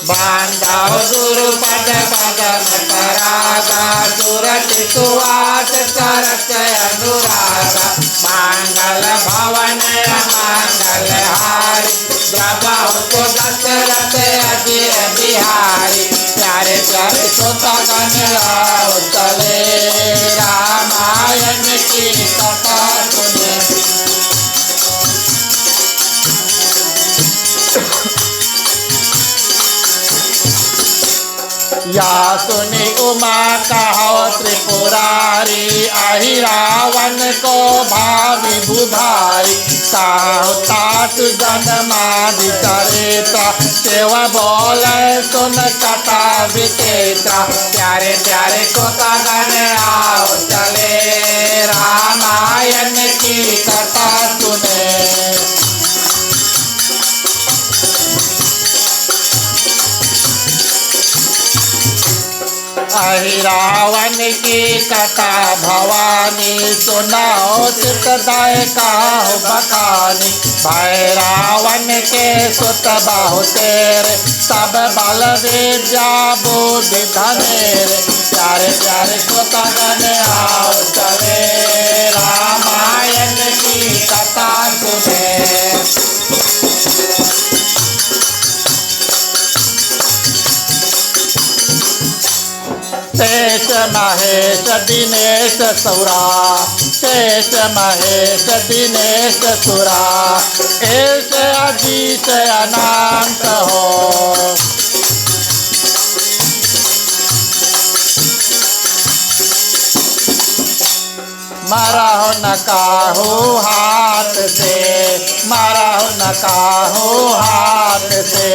बांधव दुर्पद पदम परागा सुरत सुवास सरस अनुरागा। मांगल भवन मंगल हारी द्रवहु को दशरथ अजिर बिहारी। प्यारे प्यारे श्रोतागण आओ चले रामायण की कथा सुने। या सुनी उमा कहो त्रिपुरारी अहिरावण को भावी बुधारी। साहु तात जन्मादि चरित्र शिव बोल सुन कथा विचित्र। प्यारे प्यारे श्रोतागण आओ चले रामायण की कथा सुने। अहिरावण की कथा भवानी सुनाओ चितदाय काहु बखानी। भय रावण के सुत बहु तेरे सब बल विद्या बुद्धि धनेरे। प्यारे प्यारे श्रोतागण आओ चले रामायण की कथा सुने। शेष महेश दिनेश सुरा शेष महेश दिनेश सुरा। ऐश अजीत अनंत हो मरहु न काहू हाथ से। मरहु न काहू हाथ से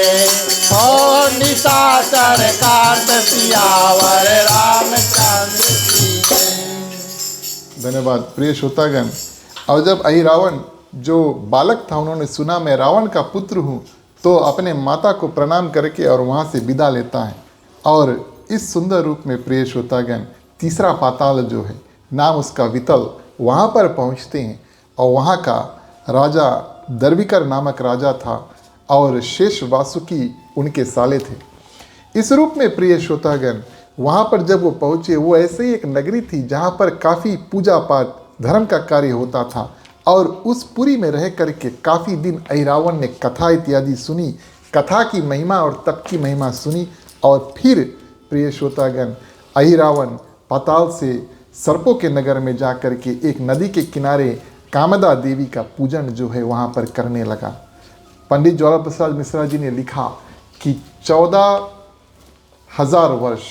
हो निशाचर काट सियावर रामचंद्र की। धन्यवाद प्रिय श्रोतागण। और जब अहिरावण जो बालक था उन्होंने सुना मैं रावण का पुत्र हूँ, तो अपने माता को प्रणाम करके और वहाँ से विदा लेता है। और इस सुंदर रूप में प्रिय श्रोतागण तीसरा पाताल जो है, नाम उसका वितल, वहाँ पर पहुँचते हैं। और वहाँ का राजा दर्विकर नामक राजा था और शेष वासुकी उनके साले थे। इस रूप में प्रिय श्रोतागण वहाँ पर जब वो पहुँचे, वो ऐसे ही एक नगरी थी जहाँ पर काफ़ी पूजा पाठ धर्म का कार्य होता था। और उस पुरी में रह करके काफ़ी दिन अहिरावण ने कथा इत्यादि सुनी, कथा की महिमा और तप की महिमा सुनी। और फिर प्रिय श्रोतागण, अहिरावण पाताल से सर्पों के नगर में जा कर के एक नदी के किनारे कामदा देवी का पूजन जो है वहाँ पर करने लगा। पंडित ज्वाला प्रसाद मिश्रा जी ने लिखा कि 14,000 वर्ष,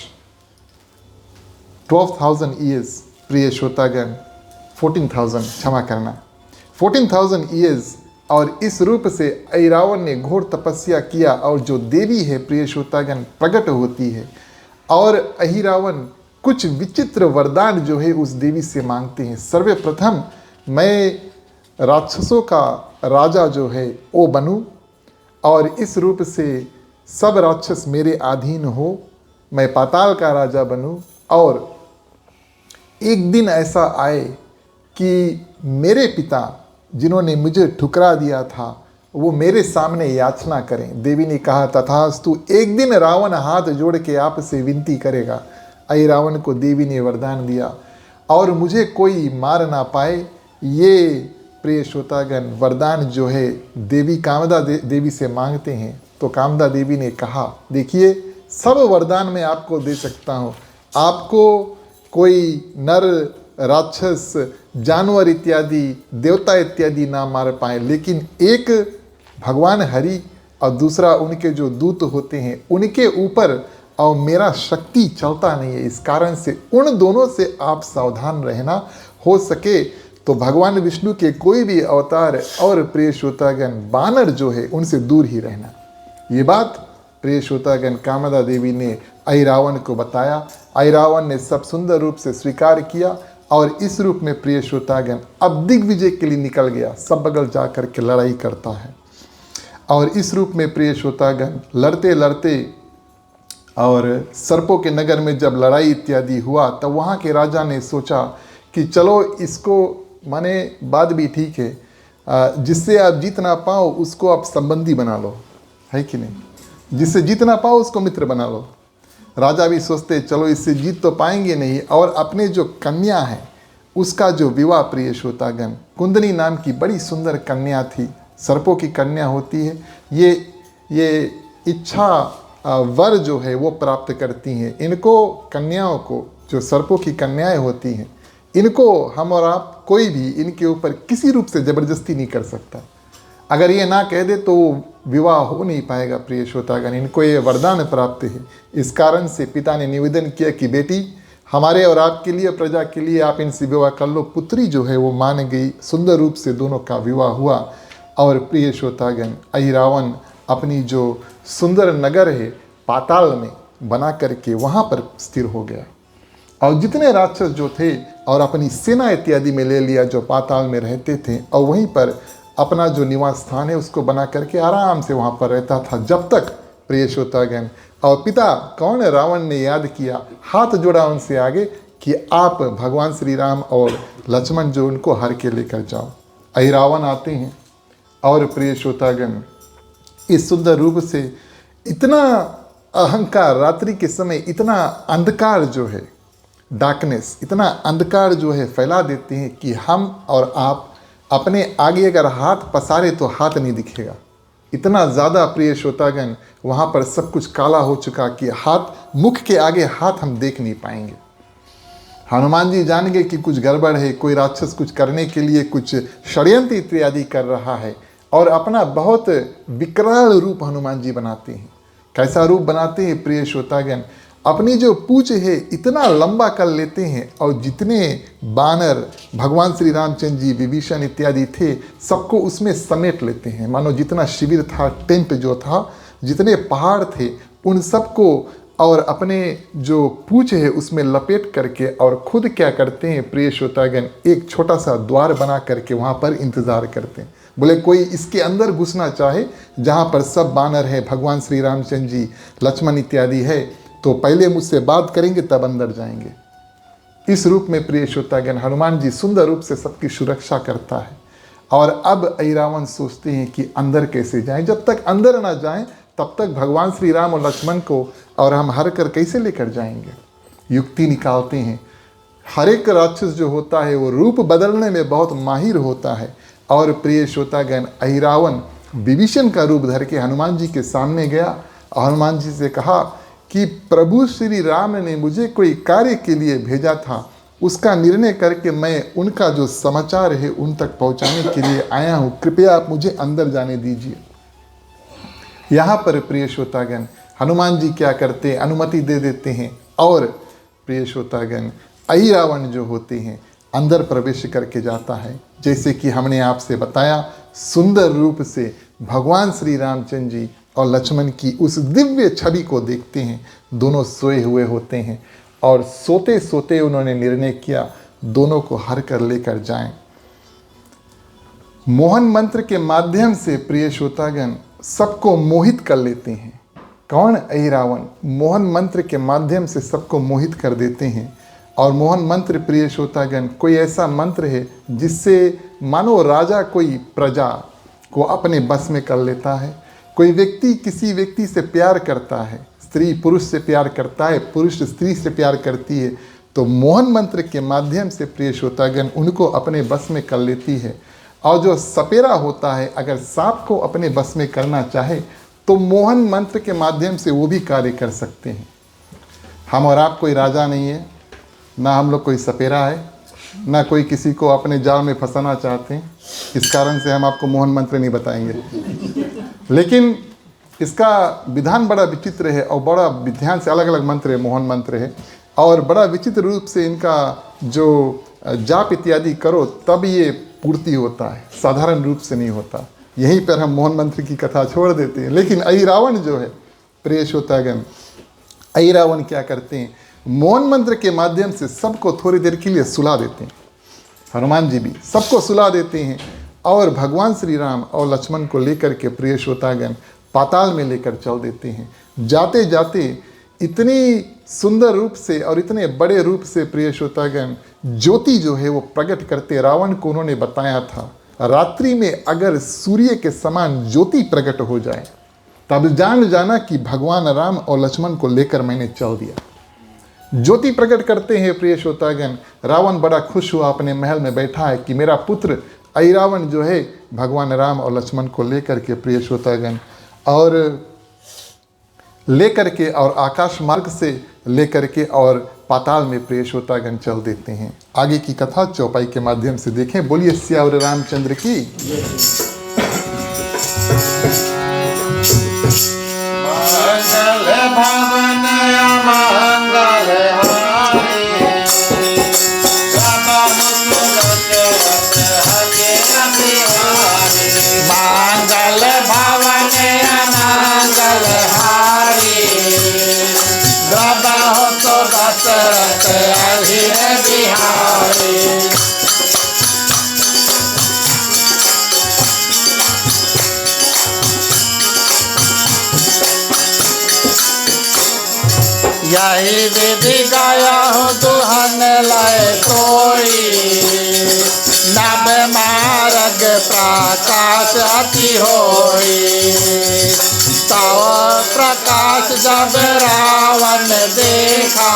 12,000 ईयर्स, प्रिय श्रोतागण 14,000, क्षमा करना, 14,000 ईयर्स। और इस रूप से अहिरावण ने घोर तपस्या किया और जो देवी है प्रिय श्रोतागण प्रकट होती है। और अहिरावण कुछ विचित्र वरदान जो है उस देवी से मांगते हैं। सर्वप्रथम मैं राक्षसों का राजा जो है वो बनूं और इस रूप से सब राक्षस मेरे अधीन हो, मैं पाताल का राजा बनूं। और एक दिन ऐसा आए कि मेरे पिता जिन्होंने मुझे ठुकरा दिया था वो मेरे सामने याचना करें। देवी ने कहा तथास्तु। एक दिन रावण हाथ जोड़ के आपसे विनती करेगा। अहिरावण को देवी ने वरदान दिया और मुझे कोई मार ना पाए। ये प्रिय श्रोतागण वरदान जो है देवी कामदा देवी से मांगते हैं। तो कामदा देवी ने कहा देखिए सब वरदान मैं आपको दे सकता हूँ, आपको कोई नर राक्षस जानवर इत्यादि देवता इत्यादि ना मार पाए, लेकिन एक भगवान हरि और दूसरा उनके जो दूत होते हैं उनके ऊपर और मेरा शक्ति चलता नहीं है। इस कारण से उन दोनों से आप सावधान रहना, हो सके तो भगवान विष्णु के कोई भी अवतार और प्रिय श्रोतागण बानर जो है उनसे दूर ही रहना। ये बात प्रिय श्रोतागण कामदा देवी ने अहिरावण को बताया। अहिरावण ने सब सुंदर रूप से स्वीकार किया और इस रूप में प्रिय श्रोतागण अब दिग्विजय के लिए निकल गया, सब बगल जा कर के लड़ाई करता है। और इस रूप में प्रिय श्रोतागण लड़ते लड़ते और सर्पों के नगर में जब लड़ाई इत्यादि हुआ तब वहाँ के राजा ने सोचा कि चलो इसको माने बात भी ठीक है, जिससे आप जीत ना पाओ उसको आप संबंधी बना लो, है कि नहीं, जिससे जीत ना पाओ उसको मित्र बना लो। राजा भी सोचते चलो इससे जीत तो पाएंगे नहीं, और अपने जो कन्या है उसका जो विवाह प्रिय श्रोतागण कुंदनी नाम की बड़ी सुंदर कन्या थी, सर्पों की कन्या होती है, ये इच्छा वर जो है वो प्राप्त करती हैं। इनको कन्याओं को, जो सर्पों की कन्याएं होती हैं, इनको हम और आप कोई भी इनके ऊपर किसी रूप से ज़बरदस्ती नहीं कर सकता। अगर ये ना कह दे तो विवाह हो नहीं पाएगा प्रिय श्रोतागण, इनको ये वरदान प्राप्त है। इस कारण से पिता ने निवेदन किया कि बेटी हमारे और आपके लिए, प्रजा के लिए आप इनसे विवाह कर लो। पुत्री जो है वो मान गई, सुंदर रूप से दोनों का विवाह हुआ। और प्रिय श्रोतागण अहिरावण अपनी जो सुंदर नगर है पाताल में बना करके वहाँ पर स्थिर हो गया। और जितने राक्षस जो थे और अपनी सेना इत्यादि में ले लिया जो पाताल में रहते थे, और वहीं पर अपना जो निवास स्थान है उसको बना करके आराम से वहाँ पर रहता था जब तक प्रिय श्रोतागण और पिता कौन रावण ने याद किया, हाथ जोड़ा उनसे आगे कि आप भगवान श्री राम और लक्ष्मण जो उनको हर के लेकर जाओ। अहिरावण आते हैं और प्रिय श्रोतागण इस सुंदर रूप से इतना अहंकार, रात्रि के समय इतना अंधकार जो है, डार्कनेस, इतना अंधकार जो है फैला देते हैं कि हम और आप अपने आगे अगर हाथ पसारे तो हाथ नहीं दिखेगा। इतना ज़्यादा प्रिय श्रोतागण वहाँ पर सब कुछ काला हो चुका कि हाथ, मुख के आगे हाथ हम देख नहीं पाएंगे। हनुमान जी जान गए कि कुछ गड़बड़ है, कोई राक्षस कुछ करने के लिए कुछ षड्यंत्र इत्यादि कर रहा है, और अपना बहुत विकराल रूप हनुमान जी बनाते हैं। कैसा रूप बनाते हैं प्रिय श्रोतागण, अपनी जो पूंछ है इतना लंबा कर लेते हैं, और जितने बानर भगवान श्री रामचंद्र जी, विभीषण इत्यादि थे सबको उसमें समेट लेते हैं। मानो जितना शिविर था, टेंट जो था, जितने पहाड़ थे उन सबको और अपने जो पूंछ है उसमें लपेट करके, और खुद क्या करते हैं प्रिय श्रोतागण, एक छोटा सा द्वार बना करके वहाँ पर इंतज़ार करते हैं। बोले कोई इसके अंदर घुसना चाहे जहाँ पर सब बानर है, भगवान श्री रामचंद्र जी, लक्ष्मण इत्यादि है, तो पहले मुझसे बात करेंगे तब अंदर जाएंगे। इस रूप में प्रिय श्रोतागण हनुमान जी सुंदर रूप से सबकी सुरक्षा करता है। और अब अहिरावण सोचते हैं कि अंदर कैसे जाएं, जब तक अंदर ना जाएं तब तक भगवान श्री राम और लक्ष्मण को और हम हर कर कैसे लेकर जाएंगे। युक्ति निकालते हैं। हर एक राक्षस जो होता है वो रूप बदलने में बहुत माहिर होता है, और प्रिय श्रोतागण, अहिरावण विभीषण का रूप धर के हनुमान जी के सामने गया और हनुमान जी से कहा कि प्रभु श्री राम ने मुझे कोई कार्य के लिए भेजा था, उसका निर्णय करके मैं उनका जो समाचार है उन तक पहुंचाने के लिए आया हूं, कृपया आप मुझे अंदर जाने दीजिए। यहाँ पर प्रिय श्रोतागण हनुमान जी क्या करते हैं, अनुमति दे देते हैं और प्रिय श्रोतागण अहिरावण जो होते हैं अंदर प्रवेश करके जाता है। जैसे कि हमने आपसे बताया, सुंदर रूप से भगवान श्री रामचंद्र जी और लक्ष्मण की उस दिव्य छवि को देखते हैं। दोनों सोए हुए होते हैं और सोते सोते उन्होंने निर्णय किया दोनों को हर कर लेकर जाएं। मोहन मंत्र के माध्यम से प्रिय श्रोतागण सबको मोहित कर लेते हैं। कौन? अहिरावण मोहन मंत्र के माध्यम से सबको मोहित कर देते हैं। और मोहन मंत्र प्रिय श्रोतागण कोई ऐसा मंत्र है जिससे मानो राजा कोई प्रजा को अपने बस में कर लेता है। कोई व्यक्ति किसी व्यक्ति से प्यार करता है, स्त्री पुरुष से प्यार करता है, पुरुष स्त्री से प्यार करती है, तो मोहन मंत्र के माध्यम से प्रिय श्रोतागण उनको अपने बस में कर लेती है। और जो सपेरा होता है, अगर सांप को अपने बस में करना चाहे तो मोहन मंत्र के माध्यम से वो भी कार्य कर सकते हैं। हम और आप कोई राजा नहीं है, ना हम लोग कोई सपेरा है, ना कोई किसी को अपने जाल में फंसाना चाहते हैं। इस कारण से हम आपको मोहन मंत्र नहीं बताएंगे, लेकिन इसका विधान बड़ा विचित्र है और बड़ा ध्यान से अलग अलग मंत्र है, मोहन मंत्र है और बड़ा विचित्र रूप से इनका जो जाप इत्यादि करो तब ये पूर्ति होता है, साधारण रूप से नहीं होता। यहीं पर हम मोहन मंत्र की कथा छोड़ देते हैं। लेकिन अहिरावण जो है प्रिय श्रोतागण, अहिरावण क्या करते हैं, मोहन मंत्र के माध्यम से सबको थोड़ी देर के लिए सुला देते हैं। हनुमान जी भी सबको सुला देते हैं और भगवान श्री राम और लक्ष्मण को लेकर के प्रिय श्रोतागण पाताल में लेकर चल देते हैं। जाते जाते इतनी सुंदर रूप से और इतने बड़े रूप से प्रिय श्रोतागण ज्योति जो है वो प्रकट करते। रावण को उन्होंने बताया था रात्रि में अगर सूर्य के समान ज्योति प्रकट हो जाए तब जान जाना कि भगवान राम और लक्ष्मण को लेकर मैंने चल दिया। ज्योति प्रकट करते हैं प्रिय श्रोतागण। रावण बड़ा खुश हुआ, अपने महल में बैठा है कि मेरा पुत्र अहिरावण जो है भगवान राम और लक्ष्मण को लेकर के प्रिय श्रोतागण और लेकर के और आकाश मार्ग से लेकर के और पाताल में प्रिय श्रोतागण चल देते हैं। आगे की कथा चौपाई के माध्यम से देखें। बोलिए सियावर रामचंद्र की। मंगल भवन मंगल हारे, सदा मुकुट हके बिहारी। मंगल भवन मंगल हारी, सदा हो तो दशरथ अहिर बिहारी। यही विधि गाया हूँ दुहन लाए कोई, नभ मार्ग प्रकाश अति होई। तव प्रकाश जब रावण देखा,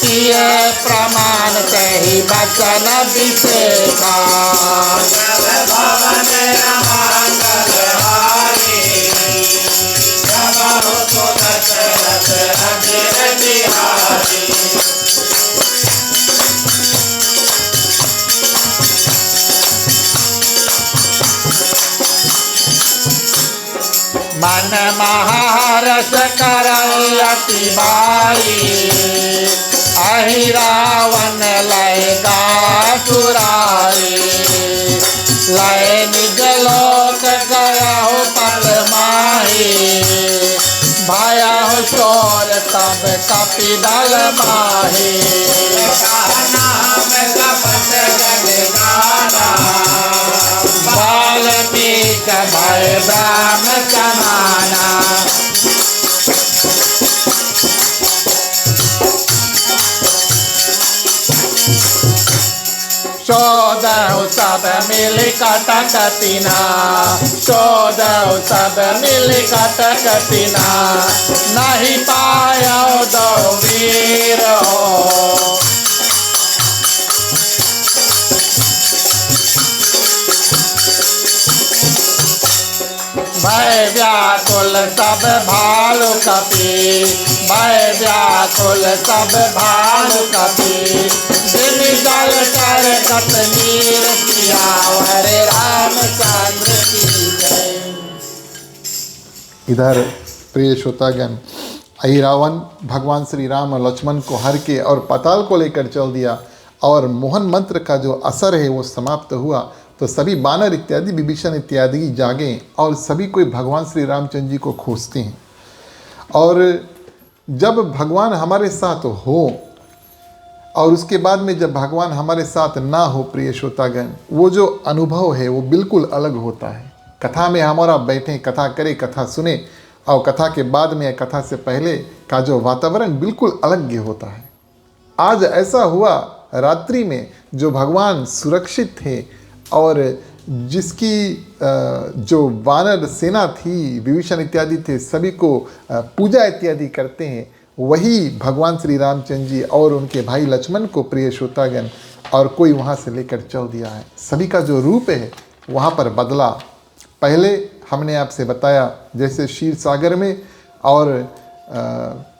किए प्रमाण कही बचन विशेखा। भवन मंगल हारी, मन महारस करई अति बारी, अहिरावण लय गा सुरारी। लय निज लोक गया हो पल माही, भाया हो चोर तब कपि दल माही। नाम कपट जग गाना, बाल्मीक भय ब्रह्म समाना। चौदह सब मिल कटकतिना, चौदह सब मिल कटकतिना। नहीं पायो दो वीर हो, भय व्याकुल सब भालु कपि, भय व्याकुल सब भालु कपि, दिन जल कर गत नीर सियावर रामचंद्र की जय। इधर प्रिय श्रोतागण, अहिरावण भगवान श्री राम और लक्ष्मण को हर के और पाताल को लेकर चल दिया और मोहन मंत्र का जो असर है वो समाप्त हुआ। तो सभी बानर इत्यादि विभीषण इत्यादि जागे और सभी कोई भगवान श्री रामचंद्र जी को खोजते हैं। और जब भगवान हमारे साथ हो और उसके बाद में जब भगवान हमारे साथ ना हो प्रिय श्रोतागण, वो जो अनुभव है वो बिल्कुल अलग होता है। कथा में हमारा बैठें, कथा करें, कथा सुने, और कथा के बाद में कथा से पहले का जो वातावरण बिल्कुल अलग होता है। आज ऐसा हुआ रात्रि में जो भगवान सुरक्षित थे और जिसकी जो वानर सेना थी, विभीषण इत्यादि थे, सभी को पूजा इत्यादि करते हैं, वही भगवान श्री रामचंद्र जी और उनके भाई लक्ष्मण को प्रिय श्रोतागण और कोई वहाँ से लेकर चल दिया है। सभी का जो रूप है वहाँ पर बदला। पहले हमने आपसे बताया जैसे क्षीर सागर में और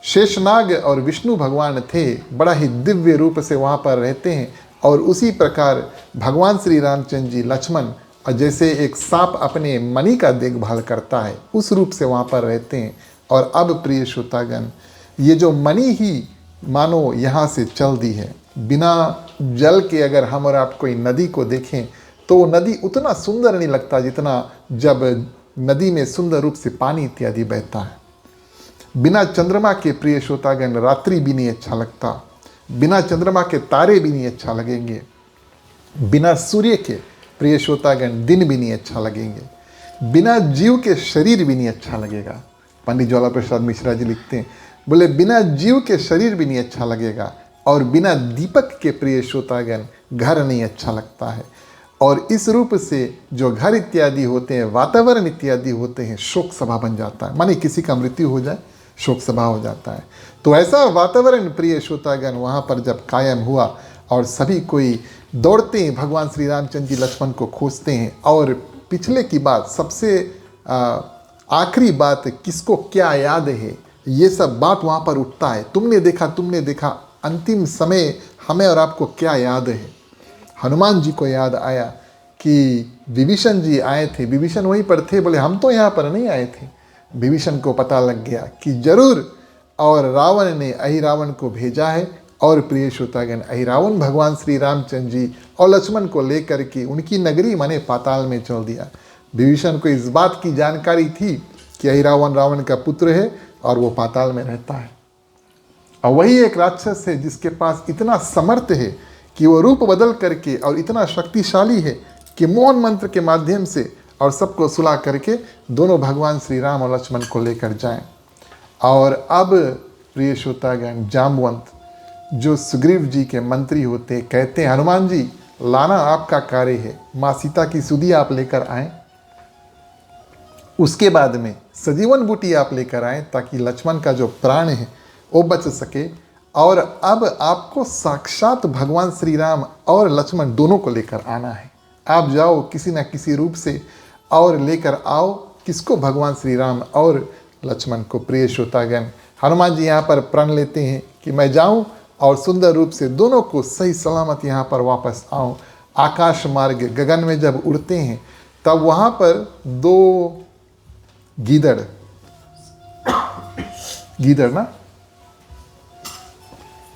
शेषनाग और विष्णु भगवान थे, बड़ा ही दिव्य रूप से वहाँ पर रहते हैं। और उसी प्रकार भगवान श्री रामचंद्र जी लक्ष्मण और जैसे एक सांप अपने मणि का देखभाल करता है उस रूप से वहाँ पर रहते हैं। और अब प्रिय श्रोतागण, ये जो मणि ही मानो यहाँ से चल दी है। बिना जल के अगर हम और आप कोई नदी को देखें तो वो नदी उतना सुंदर नहीं लगता जितना जब नदी में सुंदर रूप से पानी इत्यादि बहता है। बिना चंद्रमा के प्रिय श्रोतागण रात्रि भी नहीं अच्छा लगता, बिना चंद्रमा के तारे भी नहीं अच्छा लगेंगे, बिना सूर्य के प्रिय श्रोतागण दिन भी नहीं अच्छा लगेंगे, बिना जीव के शरीर भी नहीं अच्छा लगेगा। पंडित ज्वाला प्रसाद मिश्रा जी लिखते हैं, बोले बिना जीव के शरीर भी नहीं अच्छा लगेगा और बिना दीपक के प्रिय श्रोतागण घर नहीं अच्छा लगता है। और इस रूप से जो घर इत्यादि होते हैं, वातावरण इत्यादि होते हैं, शोक सभा बन जाता है। माने किसी का मृत्यु हो जाए शोक सभा हो जाता है। तो ऐसा वातावरण प्रिय श्रोतागण वहाँ पर जब कायम हुआ और सभी कोई दौड़ते हैं, भगवान श्री रामचंद्र जी लक्ष्मण को खोजते हैं। और पिछले की बात, सबसे आखिरी बात, किसको क्या याद है, ये सब बात वहाँ पर उठता है। तुमने देखा, अंतिम समय हमें और आपको क्या याद है। हनुमान जी को याद आया कि विभीषण जी आए थे, विभीषण वहीं पर थे, बोले हम तो यहाँ पर नहीं आए थे। विभीषण को पता लग गया कि जरूर और रावण ने अहिरावण को भेजा है। और प्रिय श्रोतागण, अहिरावण भगवान श्री रामचंद्र जी और लक्ष्मण को लेकर के उनकी नगरी माने पाताल में चल दिया। विभीषण को इस बात की जानकारी थी कि अहिरावण रावण का पुत्र है और वो पाताल में रहता है। और वही एक राक्षस है जिसके पास इतना समर्थ है कि वो रूप बदल करके और इतना शक्तिशाली है कि मोहन मंत्र के माध्यम से और सबको सुला करके दोनों भगवान श्री राम और लक्ष्मण को लेकर जाएं। और अब प्रिय श्रोतागण, जामवंत जो सुग्रीव जी के मंत्री होते कहते हैं, हनुमान जी लाना आपका कार्य है, माँ सीता की सुधि आप लेकर आएं, उसके बाद में सजीवन बूटी आप लेकर आएं ताकि लक्ष्मण का जो प्राण है वो बच सके। और अब आपको साक्षात भगवान श्री राम और लक्ष्मण दोनों को लेकर आना है। आप जाओ किसी न किसी रूप से और लेकर आओ, किसको, भगवान श्री राम और लक्ष्मण को। प्रिय श्रोतागण, हनुमान जी यहाँ पर प्रण लेते हैं कि मैं जाऊँ और सुंदर रूप से दोनों को सही सलामत यहाँ पर वापस आऊँ। आकाश मार्ग गगन में जब उड़ते हैं तब वहाँ पर दो गीदड़ ना,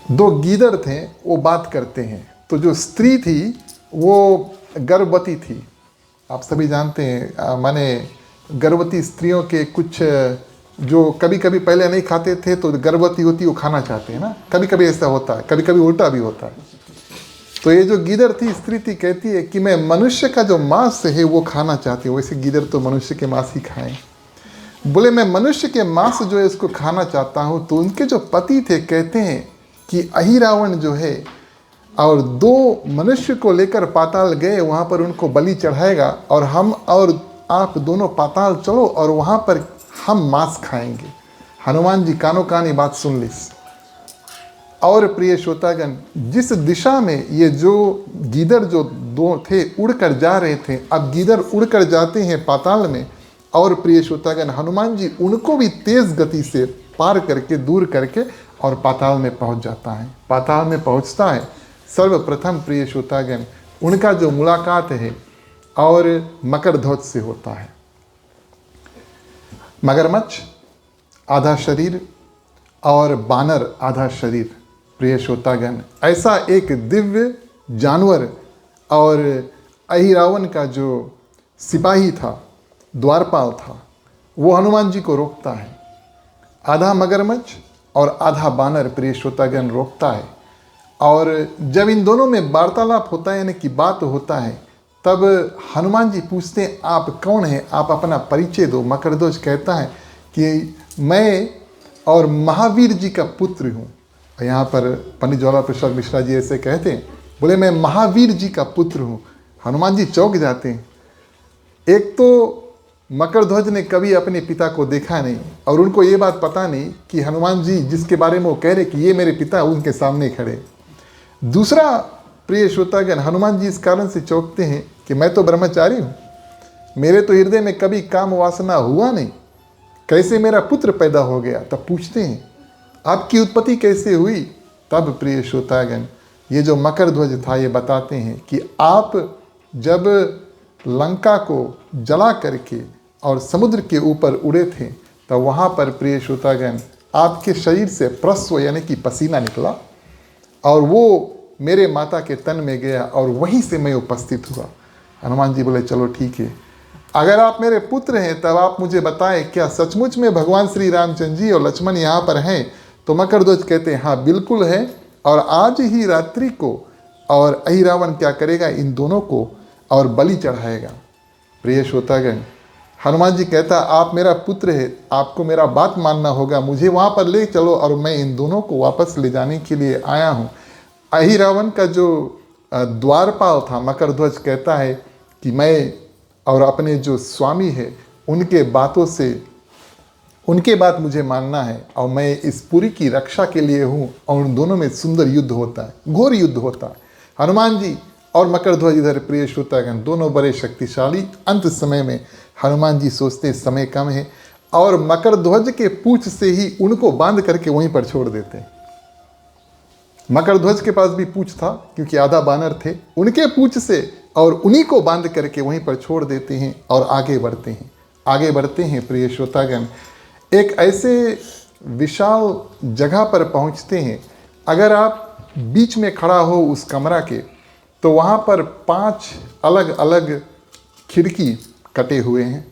दो गीदड़ थे, वो बात करते हैं। तो जो स्त्री थी वो गर्भवती थी। आप सभी जानते हैं, माने गर्भवती स्त्रियों के कुछ जो कभी कभी पहले नहीं खाते थे तो गर्भवती होती वो खाना चाहते हैं ना, कभी कभी ऐसा होता है, कभी कभी उल्टा भी होता है। तो ये जो गीदड़ थी, स्त्री थी, कहती है कि मैं मनुष्य का जो मांस है वो खाना चाहती हूँ। वैसे गीदड़ तो मनुष्य के मांस ही खाएं। बोले मैं मनुष्य के मांस जो है उसको खाना चाहता हूँ। तो उनके जो पति थे कहते हैं कि अहिरावण जो है और दो मनुष्य को लेकर पाताल गए, वहाँ पर उनको बलि चढ़ाएगा और हम और आप दोनों पाताल चलो और वहाँ पर हम मांस खाएंगे। हनुमान जी कानों कान ये बात सुन ली। और प्रिय श्रोतागण, जिस दिशा में ये जो गीदड़ जो दो थे उड़कर जा रहे थे, अब गीदड़ उड़कर जाते हैं पाताल में और प्रिय श्रोतागण, हनुमान जी उनको भी तेज गति से पार करके, दूर करके और पाताल में पहुंच जाता है। पाताल में पहुंचता है। सर्वप्रथम प्रिय श्रोतागण, उनका जो मुलाकात है और मकर ध्वज से होता है। मगरमच्छ आधा शरीर और बानर आधा शरीर। प्रिय श्रोतागण, ऐसा एक दिव्य जानवर और अहिरावण का जो सिपाही था, द्वारपाल था, वो हनुमान जी को रोकता है। आधा मगरमच्छ और आधा बानर प्रिय श्रोतागण रोकता है। और जब इन दोनों में वार्तालाप होता है, यानी कि बात होता है, तब हनुमान जी पूछते हैं, आप कौन हैं, आप अपना परिचय दो। मकरध्वज कहता है कि मैं और महावीर जी का पुत्र हूँ। यहाँ पर पंडित ज्वाला प्रसाद मिश्रा जी ऐसे कहते हैं, बोले मैं महावीर जी का पुत्र हूँ। हनुमान जी चौंक जाते हैं। एक तो मकरध्वज ने कभी अपने पिता को देखा नहीं और उनको ये बात पता नहीं कि हनुमान जी जिसके बारे में वो कह रहे कि ये मेरे पिता, उनके सामने खड़े। दूसरा प्रिय श्रोतागण, हनुमान जी इस कारण से चौंकते हैं कि मैं तो ब्रह्मचारी हूँ, मेरे तो हृदय में कभी काम वासना हुआ नहीं, कैसे मेरा पुत्र पैदा हो गया। तब पूछते हैं आपकी उत्पत्ति कैसे हुई। तब प्रिय श्रोतागण, ये जो मकरध्वज था ये बताते हैं कि आप जब लंका को जला करके और समुद्र के ऊपर उड़े थे, तो वहाँ पर प्रिय श्रोतागण आपके शरीर से प्रस्व यानी कि पसीना निकला और वो मेरे माता के तन में गया और वहीं से मैं उपस्थित हुआ। हनुमान जी बोले चलो ठीक है, अगर आप मेरे पुत्र हैं तब आप मुझे बताएं, क्या सचमुच में भगवान श्री रामचंद्र जी और लक्ष्मण यहाँ पर हैं। तो मकरध्वज कहते हैं हाँ बिल्कुल है, और आज ही रात्रि को और अहिरावण क्या करेगा, इन दोनों को और बलि चढ़ाएगा। प्रिय श्रोतागण, हनुमान जी कहता आप मेरा पुत्र है, आपको मेरा बात मानना होगा, मुझे वहाँ पर ले चलो और मैं इन दोनों को वापस ले जाने के लिए आया हूँ। अहिरावण का जो द्वारपाल था मकरध्वज कहता है कि मैं और अपने जो स्वामी है उनके बातों से, उनके बात मुझे मानना है और मैं इस पुरी की रक्षा के लिए हूँ। और उन दोनों में सुंदर युद्ध होता है, घोर युद्ध होता है। हनुमान जी और मकरध्वज इधर प्रिय श्रोतागण दोनों बड़े शक्तिशाली। अंत समय में हनुमान जी सोचते समय कम है और मकरध्वज के पूंछ से ही उनको बांध करके वहीं पर छोड़ देते हैं। मकरध्वज के पास भी पूंछ था क्योंकि आधा बानर थे, उनके पूंछ से और उन्हीं को बांध करके वहीं पर छोड़ देते हैं और आगे बढ़ते हैं। आगे बढ़ते हैं प्रिय श्रोतागण, एक ऐसे विशाल जगह पर पहुंचते हैं। अगर आप बीच में खड़ा हो उस कमरा के, तो वहाँ पर 5 अलग अलग खिड़की कटे हुए हैं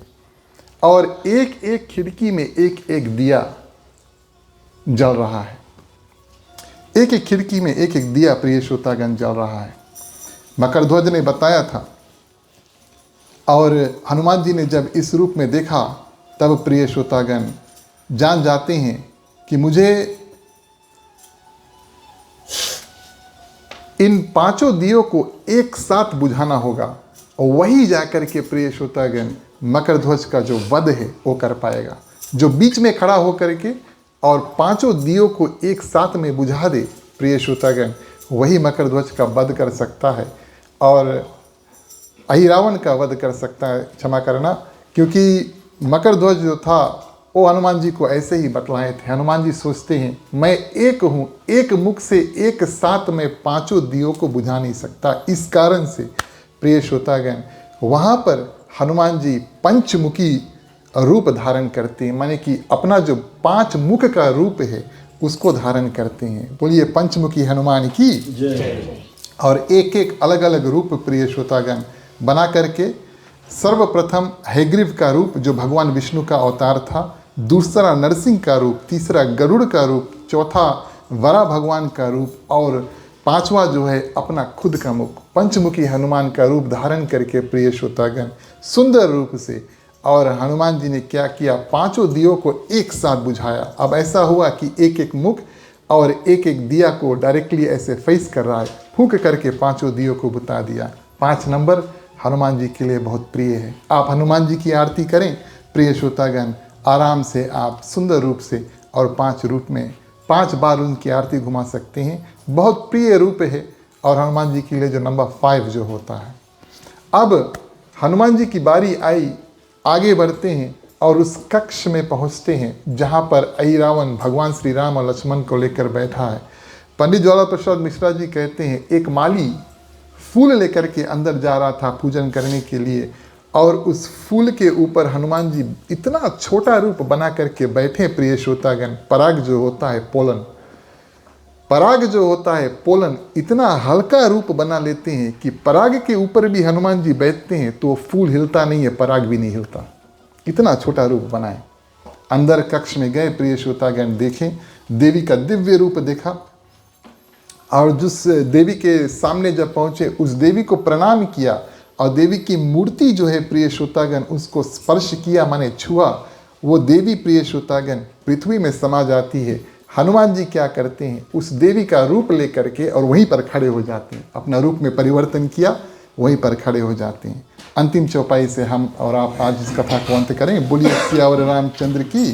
और एक एक खिड़की में एक एक दिया जल रहा है। एक एक खिड़की में एक एक दिया प्रिय श्रोतागण जल रहा है। मकरध्वज ने बताया था और हनुमान जी ने जब इस रूप में देखा तब प्रिय श्रोतागण जान जाते हैं कि मुझे इन 5 दियों को एक साथ बुझाना होगा और वही जाकर के प्रिय श्रोतागण मकरध्वज का जो वध है वो कर पाएगा। जो बीच में खड़ा होकर के और 5 दियों को एक साथ में बुझा दे प्रिय श्रोतागण, वही मकरध्वज का वध कर सकता है और अहिरावण का वध कर सकता है। क्षमा करना, क्योंकि मकरध्वज जो था वो हनुमान जी को ऐसे ही बतलाए थे। हनुमान जी सोचते हैं मैं एक हूँ, एक मुख से एक साथ में 5 दियों को बुझा नहीं सकता। इस कारण से प्रिय श्रोतागण वहाँ पर हनुमान जी पंचमुखी रूप धारण करते हैं, माने कि अपना जो 5 मुख का रूप है उसको धारण करते हैं। बोलिए पंचमुखी हनुमान की जय। और एक एक अलग अलग रूप प्रिय श्रोतागण बना करके, सर्वप्रथम हैग्रीव का रूप जो भगवान विष्णु का अवतार था, दूसरा नरसिंह का रूप, तीसरा गरुड़ का रूप, चौथा वरा भगवान का रूप और 5वां जो है अपना खुद का मुख, पंचमुखी हनुमान का रूप धारण करके प्रिय श्रोतागण सुंदर रूप से। और हनुमान जी ने क्या किया, 5 दियों को एक साथ बुझाया। अब ऐसा हुआ कि एक एक मुख और एक एक दिया को डायरेक्टली ऐसे फेस कर रहा है, फूंक करके 5 दियों को बुता दिया। 5 नंबर हनुमान जी के लिए बहुत प्रिय है। आप हनुमान जी की आरती करें प्रिय श्रोतागण, आराम से आप सुंदर रूप से और 5 रूप में 5 बार उनकी आरती घुमा सकते हैं। बहुत प्रिय रूप है और हनुमान जी के लिए जो नंबर 5 जो होता है। अब हनुमान जी की बारी आई आगे बढ़ते हैं और उस कक्ष में पहुंचते हैं जहां पर अहिरावण भगवान श्री राम और लक्ष्मण को लेकर बैठा है। पंडित ज्वाला प्रसाद मिश्रा जी कहते हैं एक माली फूल लेकर के अंदर जा रहा था पूजन करने के लिए, और उस फूल के ऊपर हनुमान जी इतना छोटा रूप बना करके बैठे। प्रिय श्रोतागण, पराग जो होता है पोलन, पराग जो होता है पोलन इतना हल्का रूप बना लेते हैं कि पराग के ऊपर भी हनुमान जी बैठते हैं तो फूल हिलता नहीं है, पराग भी नहीं हिलता, इतना छोटा रूप बनाए। अंदर कक्ष में गए प्रिय श्रोतागण, देखें देवी का दिव्य रूप देखा, और जिस देवी के सामने जब पहुँचे उस देवी को प्रणाम किया, और देवी की मूर्ति जो है प्रिय श्रोतागण उसको स्पर्श किया, माने छुआ। वो देवी प्रिय श्रोतागण पृथ्वी में समा जाती है। हनुमान जी क्या करते हैं, उस देवी का रूप लेकर के और वहीं पर खड़े हो जाते हैं, अपना रूप में परिवर्तन किया, वहीं पर खड़े हो जाते हैं। अंतिम चौपाई से हम और आप आज इस कथा को अंत करें। बोलिए सियावर रामचंद्र की।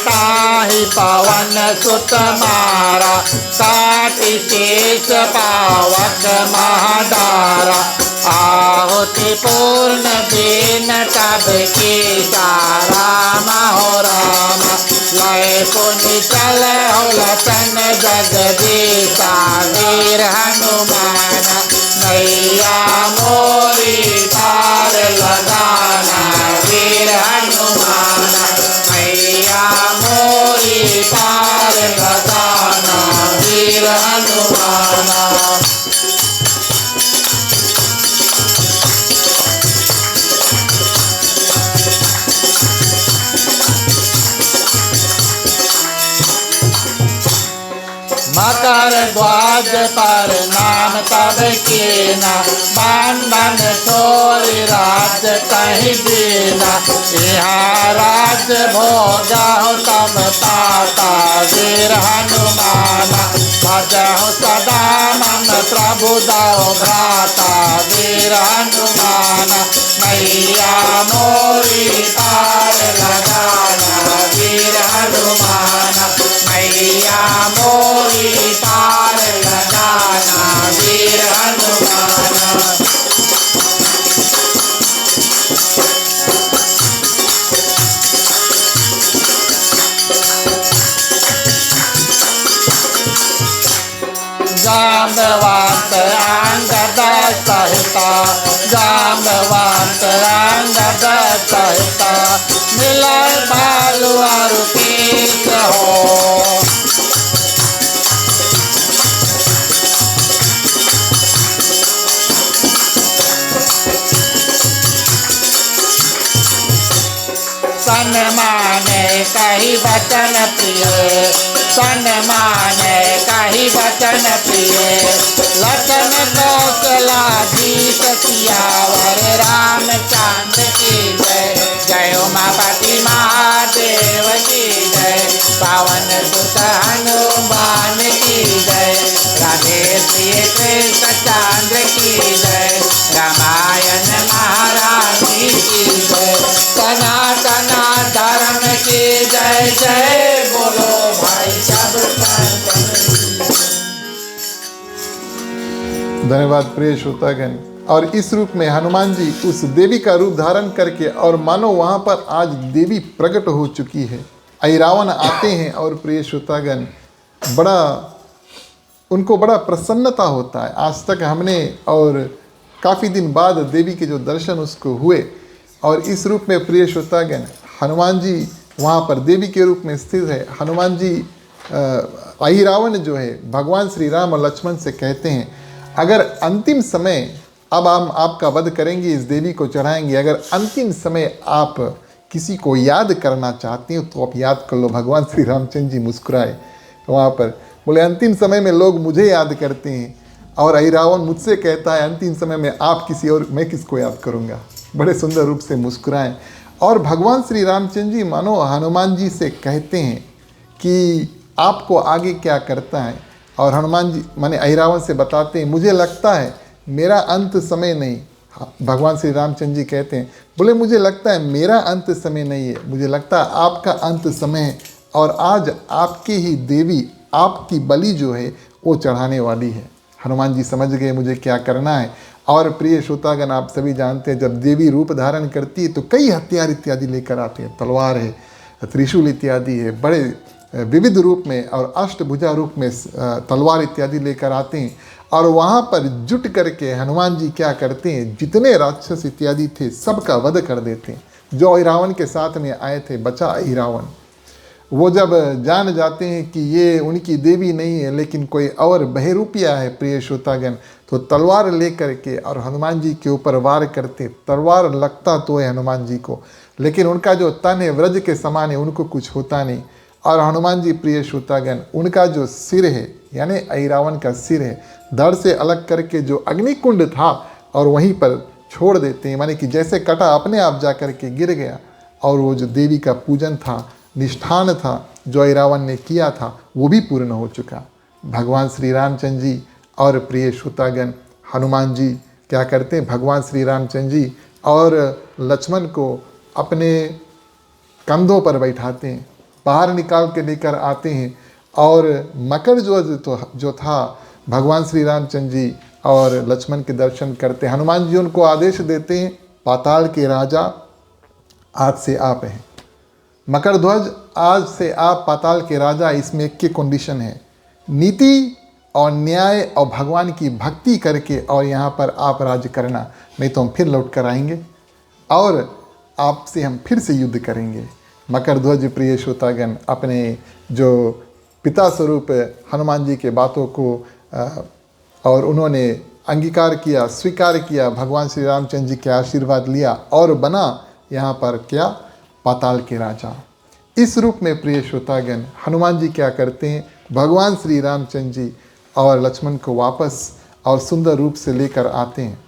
ताहि पवन सुत मारा, काटि शेष पावक महादारा। आहुति पूर्ण दीन तब की राम हो राम, लय पुनि चल लसन जगदीशा वीर हनुमान। नैया मोरी पार लगाना वीर हनुमान, नैया मोरी पार लगाना वीर हनुमान। मकर ध्वज पर नाम तब कीना, बान बन छोरी राज कहीं दीना। यहाँ राज भोगहु तम ताता वीर हनुमान, भजहु सदा मन प्रभु दो भ्राता वीर हनुमान। नैया मोरी पार लगाना वीर हनुमान, नैया मोरी पार लगाना वीर हनुमान। जाम्बवंत अंगद सहिता, जाम्बवंत अंगद सहिता। मिलय बालु अरु केश हो, सन माने कही वचन प्रिय, सन माने कही वचन प्रिय। लखन कौशला जीत सियावर रामचंद्र की जय। जय उमापति महादेव की जय, पावन सुत हनुमान की जय। राधे श्री कृष्ण चंद्र की जय, रामायण महारानी की जय। सनातन धर्म की जय जय, बोलो भाई सब संतन की। धन्यवाद प्रिय श्रोतागण। और इस रूप में हनुमान जी उस देवी का रूप धारण करके, और मानो वहाँ पर आज देवी प्रकट हो चुकी है। अहिरावण आते हैं और प्रिय श्रोतागण उनको बड़ा प्रसन्नता होता है। आज तक हमने और काफ़ी दिन बाद देवी के जो दर्शन उसको हुए, और इस रूप में प्रिय श्रोतागण हनुमान जी वहाँ पर देवी के रूप में स्थित है। हनुमान जी अहिरावण जो है भगवान श्री राम और लक्ष्मण से कहते हैं, अगर अंतिम समय, अब हम आपका वध करेंगे, इस देवी को चढ़ाएंगे, अगर अंतिम समय आप किसी को याद करना चाहते हो तो आप याद कर लो। भगवान श्री रामचंद्र जी मुस्कुराए वहाँ पर, बोले अंतिम समय में लोग मुझे याद करते हैं और अहिरावण मुझसे कहता है अंतिम समय में आप किसी और, मैं किसको याद करूँगा। बड़े सुंदर रूप से मुस्कुराएं। और भगवान श्री रामचंद्र जी मानो हनुमान जी से कहते हैं कि आपको आगे क्या करता है, और हनुमान जी माने अहिरावण से बताते हैं मुझे लगता है मेरा अंत समय नहीं। भगवान श्री रामचंद्र जी कहते हैं, बोले मुझे लगता है मेरा अंत समय नहीं है, मुझे लगता है आपका अंत समय है, और आज आपकी ही देवी आपकी बलि जो है वो चढ़ाने वाली है। हनुमान जी समझ गए मुझे क्या करना है। और प्रिय श्रोतागण, आप सभी जानते हैं जब देवी रूप धारण करती है तो कई हथियार इत्यादि लेकर आते हैं, तलवार है, त्रिशूल इत्यादि है, बड़े विविध रूप में और अष्टभुजा रूप में तलवार इत्यादि लेकर आते हैं। और वहाँ पर जुट करके हनुमान जी क्या करते हैं, जितने राक्षस इत्यादि थे सबका वध कर देते हैं। जो अहिरावण के साथ में आए थे, बचा अहिरावण, वो जब जान जाते हैं कि ये उनकी देवी नहीं है लेकिन कोई और बहरूपिया है प्रिय श्रोतागण, तो तलवार लेकर के और हनुमान जी के ऊपर वार करते। तलवार लगता तो है हनुमान जी को, लेकिन उनका जो तन है व्रज के समान है, उनको कुछ होता नहीं। और हनुमान जी प्रिय श्रोतागण, उनका जो सिर है यानी अहिरावण का सिर है, धड़ से अलग करके जो अग्निकुंड था और वहीं पर छोड़ देते हैं, माने कि जैसे कटा अपने आप जा कर के गिर गया। और वो जो देवी का पूजन था, निष्ठान था जो अहिरावण ने किया था, वो भी पूर्ण हो चुका। भगवान श्री रामचंद्र जी और प्रिय श्रोतागण हनुमान जी क्या करते हैं, भगवान श्री रामचंद्र जी और लक्ष्मण को अपने कंधों पर बैठाते हैं, बाहर निकाल के लेकर आते हैं। और मकर जो था भगवान श्री रामचंद्र जी और लक्ष्मण के दर्शन करते। हनुमान जी उनको आदेश देते हैं, पाताल के राजा आज से आप हैं, मकर ध्वज आज से आप पाताल के राजा। इसमें एक की कंडीशन है, नीति और न्याय और भगवान की भक्ति करके और यहाँ पर आप राज्य करना, नहीं तो हम फिर लौट कर आएंगे और आपसे हम फिर से युद्ध करेंगे। मकर ध्वज प्रिय श्रोतागण अपने जो पिता स्वरूप हनुमान जी के बातों को और उन्होंने अंगीकार किया, स्वीकार किया, भगवान श्री रामचंद्र जी के आशीर्वाद लिया और बना यहाँ पर क्या, पाताल के राजा। इस रूप में प्रिय श्रोतागण हनुमान जी क्या करते हैं, भगवान श्री रामचंद्र जी और लक्ष्मण को वापस और सुंदर रूप से लेकर आते हैं।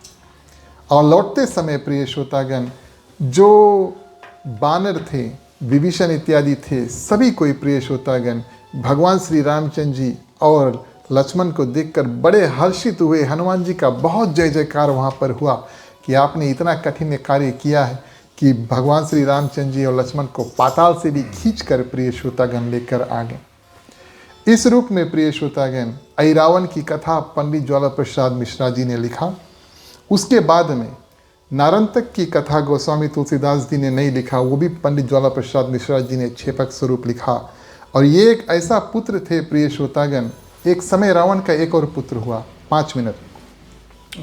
और लौटते समय प्रिय श्रोतागण जो बानर थे, विभीषण इत्यादि थे, सभी कोई प्रिय श्रोतागण भगवान श्री रामचंद्र जी और लक्ष्मण को देखकर बड़े हर्षित हुए। हनुमान जी का बहुत जय जयकार वहाँ पर हुआ कि आपने इतना कठिन कार्य किया है कि भगवान श्री रामचंद्र जी और लक्ष्मण को पाताल से भी खींचकर प्रिय श्रोतागण लेकर आ गए। इस रूप में प्रिय श्रोतागण अहिरावण की कथा पंडित ज्वाला प्रसाद मिश्रा जी ने लिखा। उसके बाद में नारंतक की कथा गोस्वामी तुलसीदास जी ने नहीं लिखा, वो भी पंडित ज्वाला प्रसाद मिश्रा जी ने छेपक स्वरूप लिखा। और ये एक ऐसा पुत्र थे प्रिय श्रोतागण, एक समय रावण का एक और पुत्र हुआ। 5 मिनट,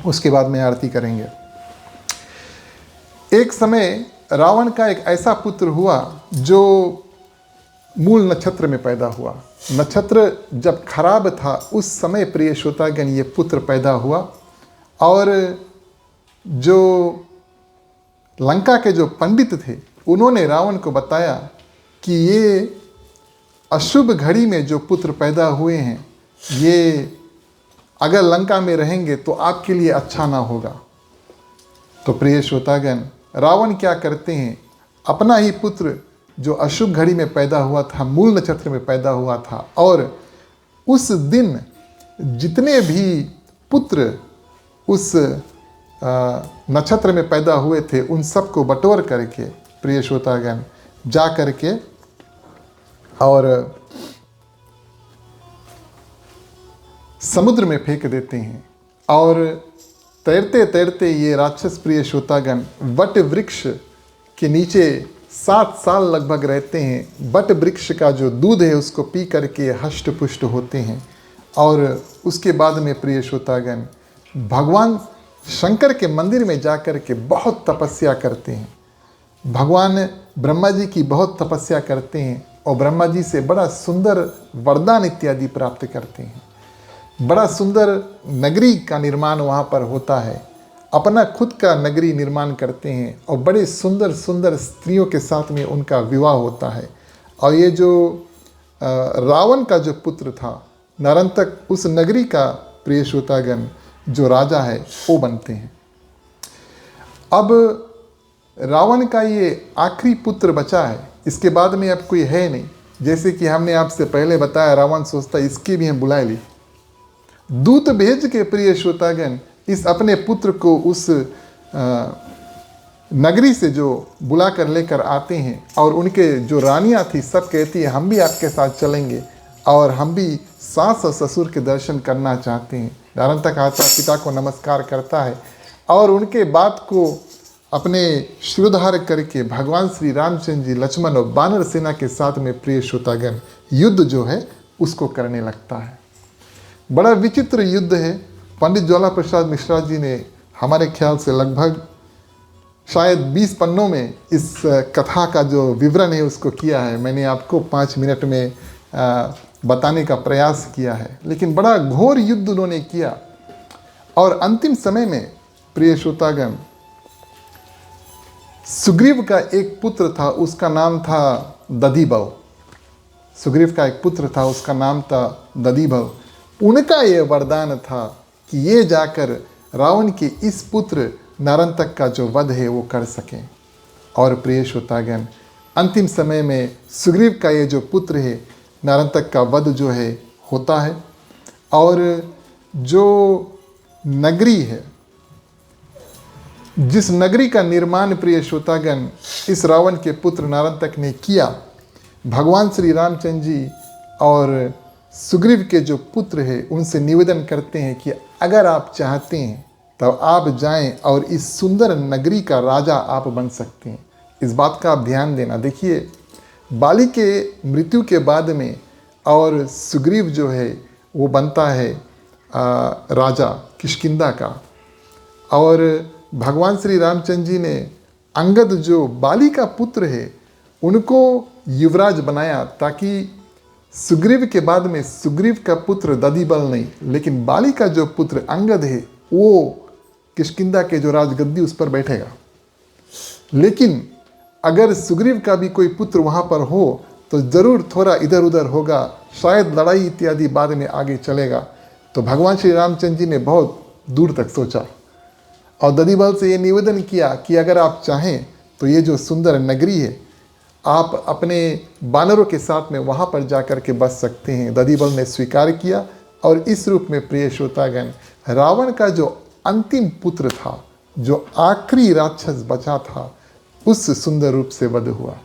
उसके बाद में आरती करेंगे। एक समय रावण का एक ऐसा पुत्र हुआ जो मूल नक्षत्र में पैदा हुआ। नक्षत्र जब खराब था उस समय प्रिय श्रोतागण ये पुत्र पैदा हुआ। और जो लंका के जो पंडित थे उन्होंने रावण को बताया कि ये अशुभ घड़ी में जो पुत्र पैदा हुए हैं, ये अगर लंका में रहेंगे तो आपके लिए अच्छा ना होगा। तो प्रिय श्रोतागण रावण क्या करते हैं, अपना ही पुत्र जो अशुभ घड़ी में पैदा हुआ था, मूल नक्षत्र में पैदा हुआ था, और उस दिन जितने भी पुत्र उस नक्षत्र में पैदा हुए थे उन सबको बटोर करके प्रिय श्रोतागण जा करके और समुद्र में फेंक देते हैं। और तैरते तैरते ये राक्षस प्रिय श्रोतागण वट वृक्ष के नीचे 7 साल लगभग रहते हैं। वट वृक्ष का जो दूध है उसको पी करके हष्ट पुष्ट होते हैं। और उसके बाद में प्रिय श्रोतागण भगवान शंकर के मंदिर में जाकर के बहुत तपस्या करते हैं। भगवान ब्रह्मा जी की बहुत तपस्या करते हैं और ब्रह्मा जी से बड़ा सुंदर वरदान इत्यादि प्राप्त करते हैं। बड़ा सुंदर नगरी का निर्माण वहाँ पर होता है, अपना खुद का नगरी निर्माण करते हैं और बड़े सुंदर सुंदर स्त्रियों के साथ में उनका विवाह होता है। और ये जो रावण का जो पुत्र था नरंतक, उस नगरी का प्रिय श्रोतागण जो राजा है वो बनते हैं। अब रावण का ये आखिरी पुत्र बचा है, इसके बाद में अब कोई है नहीं। जैसे कि हमने आपसे पहले बताया, रावण सोचता इसकी भी हम बुला ली, दूत भेज के प्रिय श्रोतागण इस अपने पुत्र को उस नगरी से जो बुला कर लेकर आते हैं। और उनके जो रानियां थी सब कहती है हम भी आपके साथ चलेंगे और हम भी सास और ससुर के दर्शन करना चाहते हैं। नरंतक आता, पिता को नमस्कार करता है और उनके बात को अपने शिरोधार करके भगवान श्री रामचंद्र जी, लक्ष्मण और वानर सेना के साथ में प्रिय श्रोतागण युद्ध जो है उसको करने लगता है। बड़ा विचित्र युद्ध है। पंडित ज्वाला प्रसाद मिश्रा जी ने हमारे ख्याल से लगभग शायद 20 पन्नों में इस कथा का जो विवरण है उसको किया है। मैंने आपको 5 मिनट में बताने का प्रयास किया है, लेकिन बड़ा घोर युद्ध उन्होंने किया। और अंतिम समय में प्रिय श्रोतागण सुग्रीव का एक पुत्र था, उसका नाम था दधिभव। सुग्रीव का एक पुत्र था, उसका नाम था दधिभव। उनका ये वरदान था कि ये जाकर रावण के इस पुत्र नरंतक का जो वध है वो कर सकें। और प्रिय श्रोतागण अंतिम समय में सुग्रीव का ये जो पुत्र है नरंतक का वध जो है होता है। और जो नगरी है, जिस नगरी का निर्माण प्रिय श्रोतागण इस रावण के पुत्र नरंतक ने किया, भगवान श्री रामचंद्र जी और सुग्रीव के जो पुत्र है उनसे निवेदन करते हैं कि अगर आप चाहते हैं तब आप जाएं और इस सुंदर नगरी का राजा आप बन सकते हैं। इस बात का आप ध्यान देना। देखिए, बाली के मृत्यु के बाद में और सुग्रीव जो है वो बनता है राजा किष्किंधा का। और भगवान श्री रामचंद्र जी ने अंगद जो बाली का पुत्र है उनको युवराज बनाया, ताकि सुग्रीव के बाद में सुग्रीव का पुत्र दधिबल नहीं, लेकिन बाली का जो पुत्र अंगद है वो किष्किंधा के जो राजगद्दी उस पर बैठेगा। लेकिन अगर सुग्रीव का भी कोई पुत्र वहाँ पर हो तो ज़रूर थोड़ा इधर उधर होगा, शायद लड़ाई इत्यादि बाद में आगे चलेगा। तो भगवान श्री रामचंद्र जी ने बहुत दूर तक सोचा और दधिबल से ये निवेदन किया कि अगर आप चाहें तो ये जो सुंदर नगरी है आप अपने बानरों के साथ में वहाँ पर जाकर के बस सकते हैं। दधिबल ने स्वीकार किया और इस रूप में प्रिय श्रोतागण रावण का जो अंतिम पुत्र था, जो आखिरी राक्षस बचा था, उस सुंदर रूप से वध हुआ।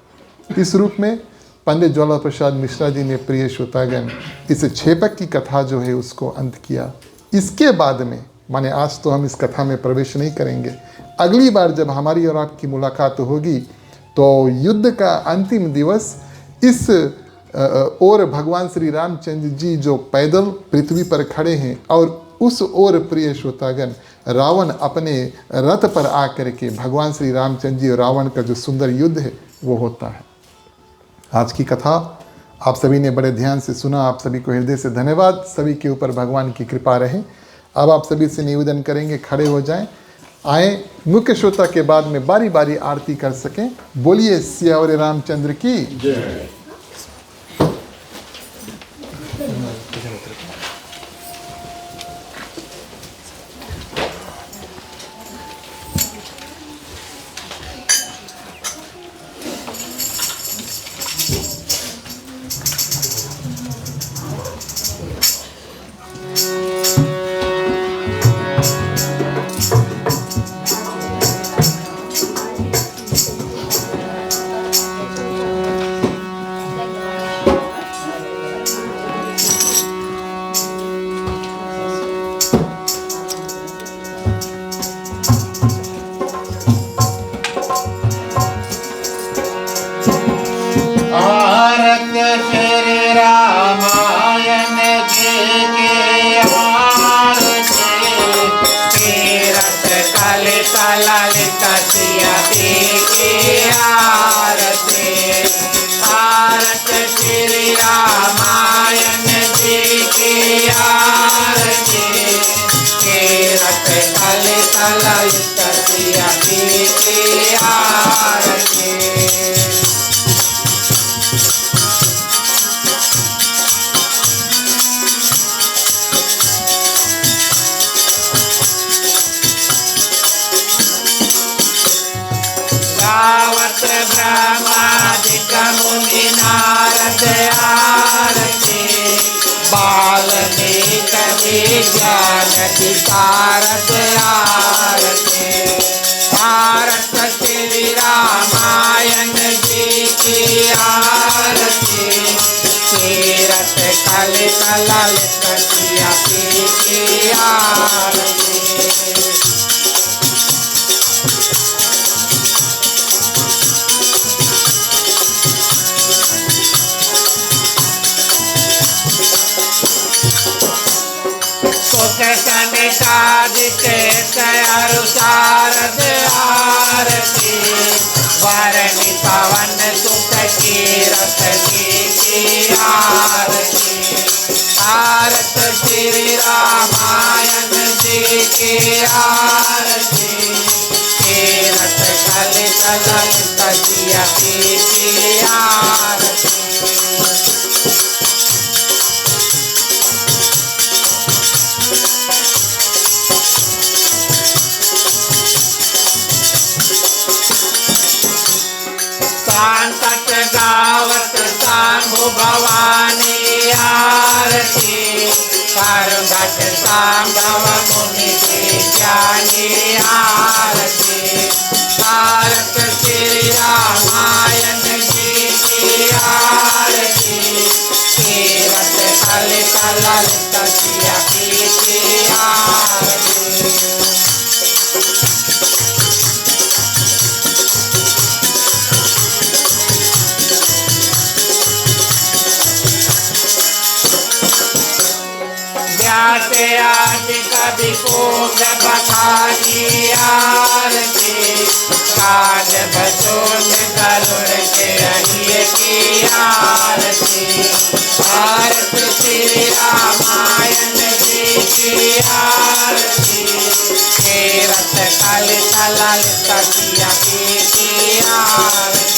इस रूप में पंडित ज्वाला प्रसाद मिश्रा जी ने प्रिय श्रोतागण इस छेपक की कथा जो है उसको अंत किया। इसके बाद में माने आज तो हम इस कथा में प्रवेश नहीं करेंगे, अगली बार जब हमारी और आपकी मुलाकात होगी तो युद्ध का अंतिम दिवस इस ओर भगवान श्री रामचंद्र जी जो पैदल पृथ्वी पर खड़े हैं और उस ओर प्रिय श्रोतागण रावण अपने रथ पर आकर के भगवान श्री रामचंद्र जी और रावण का जो सुंदर युद्ध है वो होता है। आज की कथा आप सभी ने बड़े ध्यान से सुना, आप सभी को हृदय से धन्यवाद। सभी के ऊपर भगवान की कृपा रहे। अब आप सभी से निवेदन करेंगे खड़े हो जाएं, आए मुख्य श्रोता के बाद में बारी बारी आरती कर सकें। बोलिए सियावर रामचंद्र की जय। रामायण जी की आरती कलित ललित सिया की आरती। गावत ब्रह्मादिक मुनि नारद आरती। वाल्मीकि विज्ञान विशारद आरती। भारत श्री रामायण जी की आरती। तीरथ कलित ललित सिया की आरती। सनिकादिक अनुसारद आरती। वरनि पवन सुत कीरत की आरती। भारत श्री रामायण जी की आरती। तीरथ कलित ललित सिया की आरती। संकट गावत शंभु भवानी आरती। परगट संभव मुनि की ज्ञानी आरती। भारत श्री रामायण जी की आरती। तीरथ कलित ललित सिया की आरती। व्यासे आदि कवि कोग बखानी आरती। काज बचोन गरुड़ के रहिए की आरती। भारत श्री रामायण जी की आरती। तीरथ कलित ललित सिया की आरती।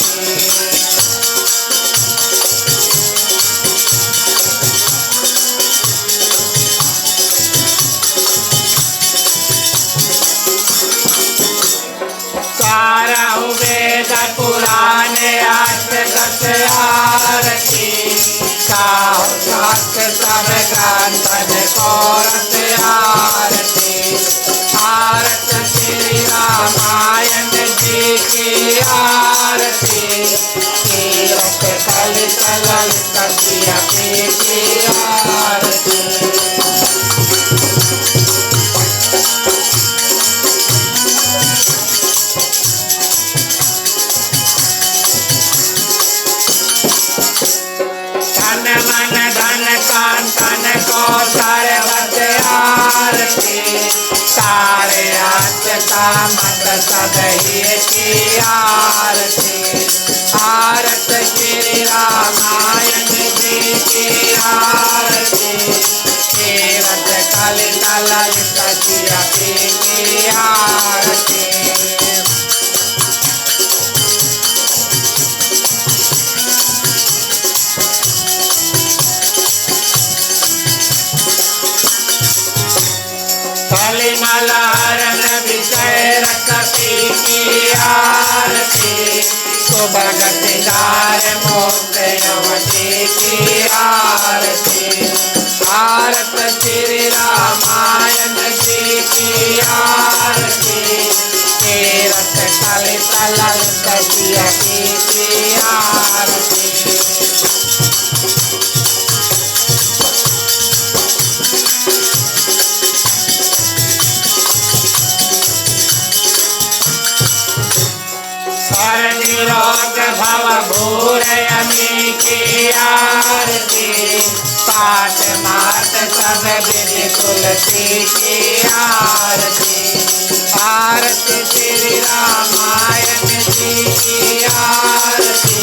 वेद पुराण अष्टदश आरती। शास्त्र सब ग्रंथन कोरस आरती। भारत श्री रामायण जी की आरती। तीरथ कलित ललित सिया की आरती। मन धन कान तन को सर्वत आरती। सारे आत्मा मत सब ही की आरती। भारत श्री रामायण जी की आरती। तीरथ कलित ललित सिया की आरती। मलहरण विषय रखती की आरती। सुभग सिंगार मोक्षवती की आरती। भारत श्री रामायण जी की आरती। तीरथ कलित ललित सिया की आरती। निरोग भव भूर यमी की आरती। पाठ मात सब विधि तुलसी की आरती। भारत श्री रामायण जी की आरती।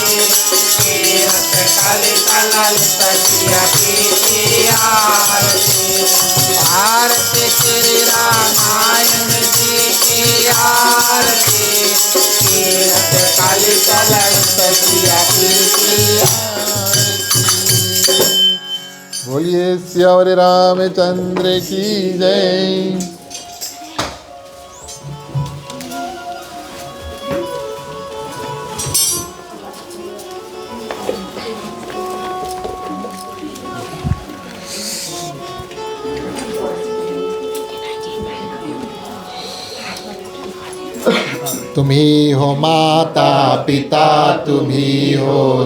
तीरथ कलित ललित सिया की आरती। भारत श्री रामायण आरती तीरथ काली कलशतिया की बोलिए सियावर रामचंद्र की जय। तुम्ही हो माता पिता, तुम्ही हो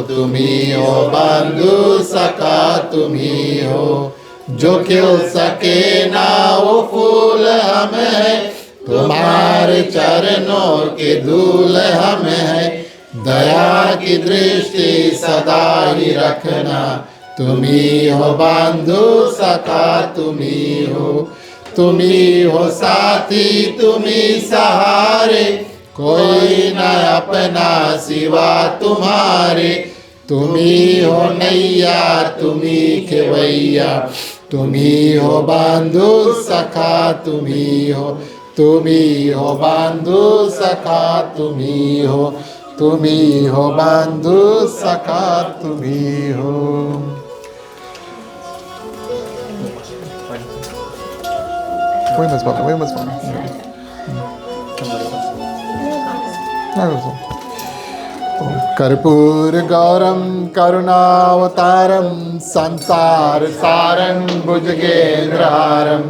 बंधु सखा, तुम्ही हो जो खिल सके ना वो फूल हम है, तुम्हारे चरणों के धूल हम है, दया की दृष्टि सदा ही रखना, तुम्ही हो बंधु सखा, तुम्ही हो साथी, तुम्ही सहारे, कोई न अपना सिवा तुम्हारे, तुम्ही हो नैया, तुम्ही खेवैया, तुम्ही हो बंधु सखा, तुम्ही हो बंधु सखा, तुम्ही हो बंधु सखा, तुम्ही हो। Voy más para. कर्पूर गौरम करुणावतारम संसार सारं भुजगेन्द्रहारं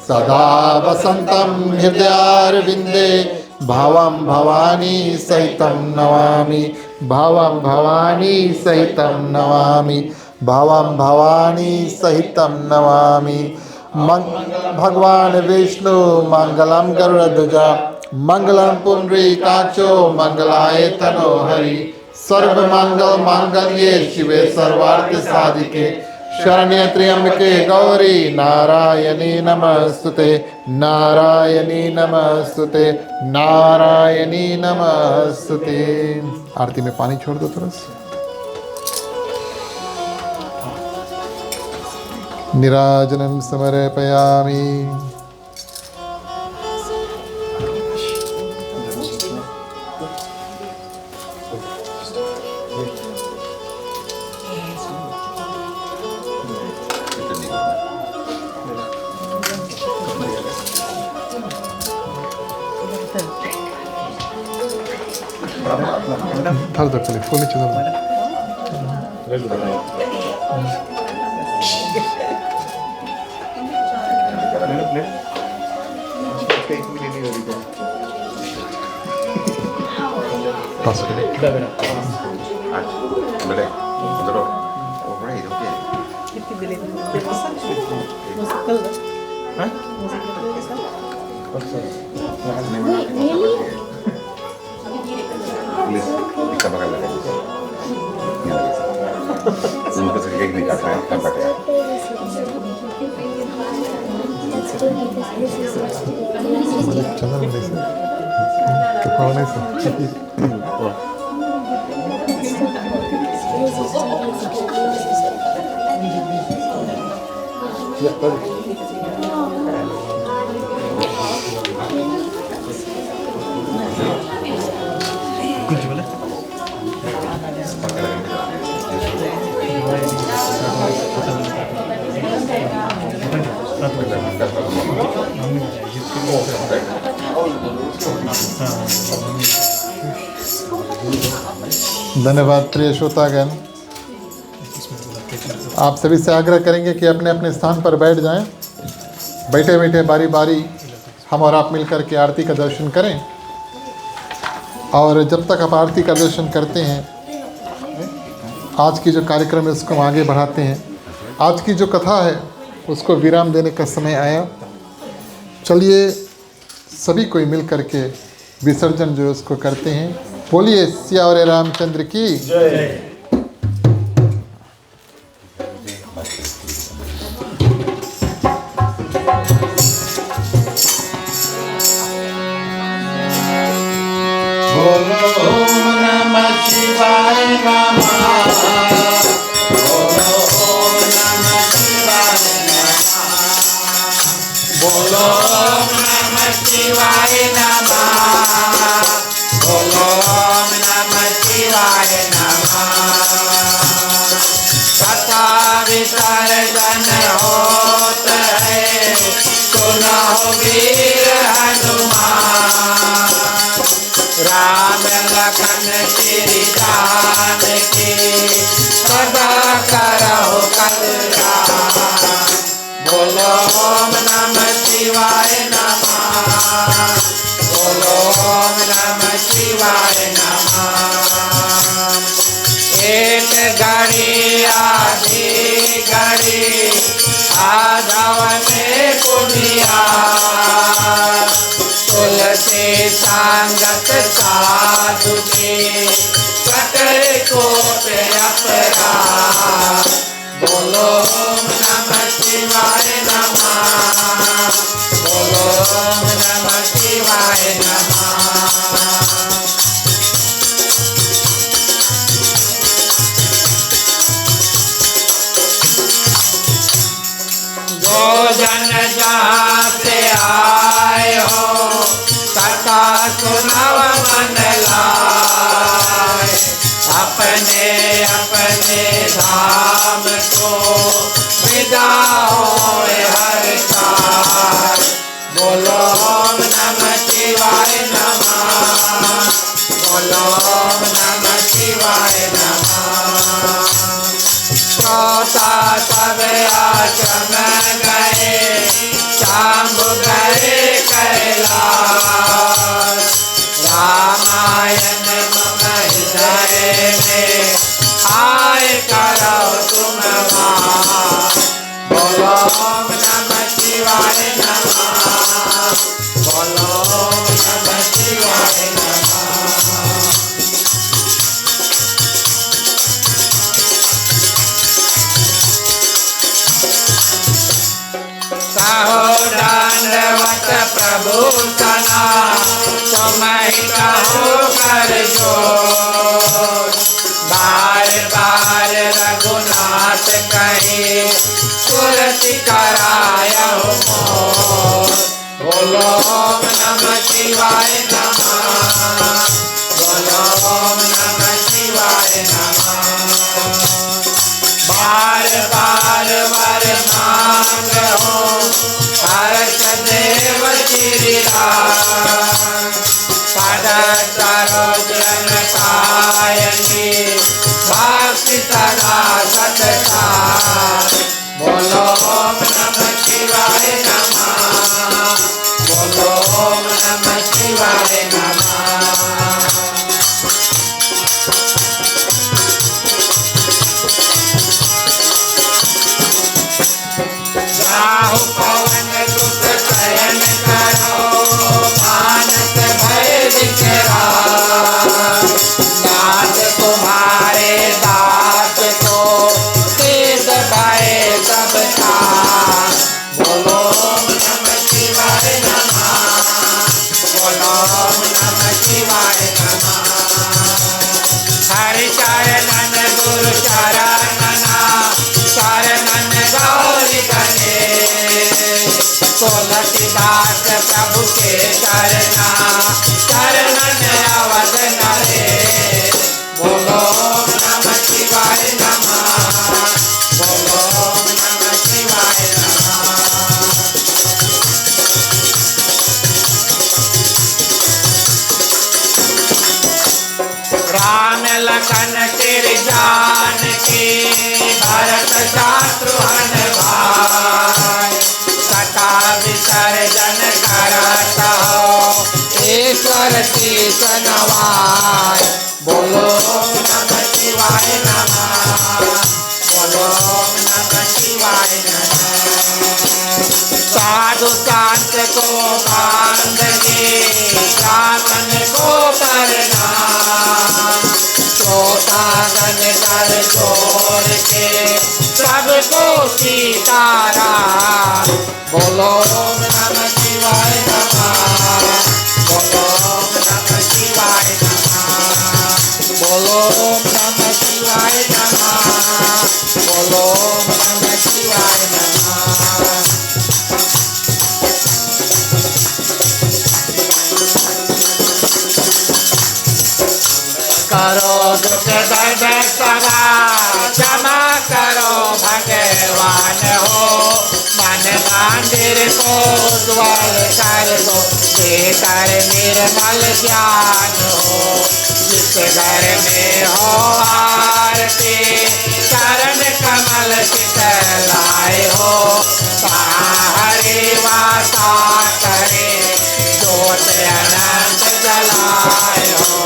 सदा वसंतं हृदयारविन्दे भवं भवानी सहितं नमामि, भवं भवानी सहितं नमामि, भवं भवानी सहितं नमामि। भगवान विष्णु मंगलम गरुड़ध्वजा मंगलम पुंडरीकाक्षो मंगलाय तनोहरि, सर्वमंगल मांगल्ये शिवे सर्वार्थ साधिके, शरण्ये त्र्यंबके गौरी नारायणी नमस्तुते, नारायणी नमस्तुते, नारायणी नमस्तुते। आरती में पानी छोड़ दो थोड़ा सा। निराजनं समर्पयामि। धर दो चलिए फूल नीचे धर passo धन्यवाद प्रिय श्रोतागण। आप सभी से आग्रह करेंगे कि अपने अपने स्थान पर बैठ जाएं। बैठे बैठे बारी बारी हम और आप मिलकर के आरती का दर्शन करें। और जब तक आप आरती का दर्शन करते हैं, आज की जो कार्यक्रम है उसको हम आगे बढ़ाते हैं। आज की जो कथा है उसको विराम देने का समय आया। चलिए सभी कोई मिल कर के विसर्जन जो है उसको करते हैं। बोलिए सियावर रामचंद्र की जय। बोलो ओम नमः शिवाय नमः, बोलो ओम नमः शिवाय नमः, बोलो ओम नमः शिवाय नमः, विसर्जन होत है, सुनो वीर हनुमान। राम लखन श्री जानकी, सदा करहु कल्याण। बोलो ओम नमः शिवाय नमः, बोलो ओम नमः शिवाय नमः। एक घड़ी आधी घड़ी आधव ने पुनिया, तुलसी सांगत साधु के कटर को पे अपराध। बोलो ओम नमः शिवाय नमः, बोलो ओम नमः शिवाय नमः। जो जन जहाँ से आए हो, कथा सुनव मन लाए। अपने अपने धाम को विदा होए हर साल। बोलो ओम नमः शिवाय नमः, बोलो ओम नमः शिवाय नमः। श्रोता सब आश्रम गए, शाम्ब गए कैलाश। रामायण मम हृदय में आए करो तुम वास। बोलो ओम नमः शिवाय नमः, बोलो ओम नमः शिवाय नमः। कहो दंडवत प्रभु तना, तुम ही कहो कर जोर। बार बार रघुनाथ कहे, तुलसी करायहु मोर। बोलो ओम नमः शिवाय नमः, बोलो ओम नमः शिवाय नमः। बार बार वर मांगो, हर्ष देव श्री राम। पद सरोजन पायनी, भक्ति सदा सतसार। बोलो ओम नमः शिवाय नमः, बोलो ओम नमः शिवाय नमः। राहु पवन दुख शयन करो, मानस भय विकराल। नाथ तुम्हारे दास को तेज भय सब खान। बोलो ओम नमः शिवाय नमः, बोलो ओम नमः शिवाय नमः। हरि चरणन गुरु चरणना, शरणन गौरी गणेश। तुलसीदास प्रभु के चरना, चरणन अवध नरेश। बोलो ओम नमः शिवाय नमः, बोलो ओम नमः शिवाय नमः। राम लखन श्री जानकी, भरत शत्रुघ्न भाई। कथा विसर्जन करत हो, ईश्वर शीस नवाय। बोलो ओम नमः शिवाय नमः, बोलो ओम नमः शिवाय नमः। साधु संत को बांध के, ब्राह्मण को प्रणाम। श्रोतागण कर जोड़ के, सबको सीताराम। बोलो ओम नमः शिवाय नमः, बोलो ओम नमः शिवाय नमः, बोलो ओम नमः शिवाय नमः, बोलो ओम नमः शिवाय नमः। करो दुख दर्द सदा क्षमा करो भगवान हो मन मंदिर को उज्ज्वल कर दो देकर निर्मल ज्ञान हो जिस घर में हो आरती चरण कमल चितलाए हो हरि वासा करे ज्योत अनंत जलाए हो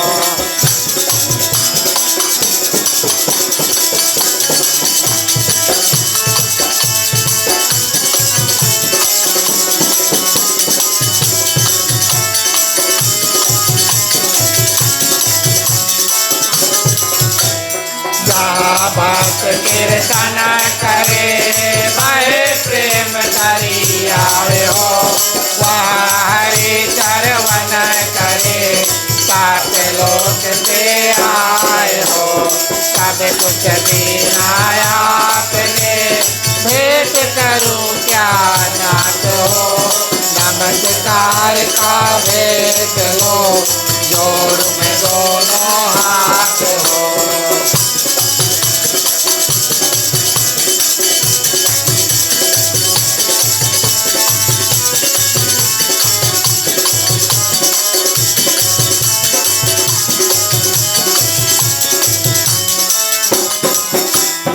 भक्त कीर्तन करे बहे प्रेम दरियाए हो वहाँ हरि चरवन करे सात लोक से आए हो सब कुछ दीना आपने भेंट करूं क्या नाथ हो नमस्कार का भेंट लो जोड़ में दोनों हाथ हो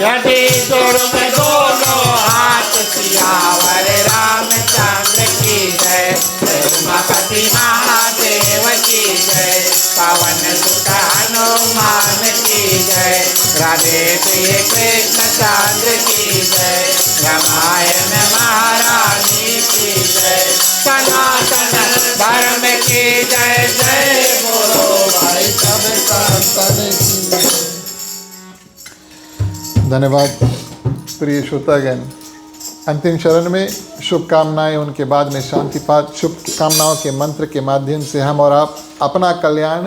यदि जोड़ में दोनों हाथ सियावर रामचंद्र की जय उमापति महादेव की जय पवन सुत हनुमान की जय राधे श्री कृष्ण चंद्र की जय रामायण महारानी की जय सनातन धर्म की जय जय बोलो भाई सब संतन की धन्यवाद प्रिय श्रोतागण। अंतिम चरण में शुभकामनाएं, उनके बाद में शांति पाठ, शुभकामनाओं के मंत्र के माध्यम से हम और आप अपना कल्याण,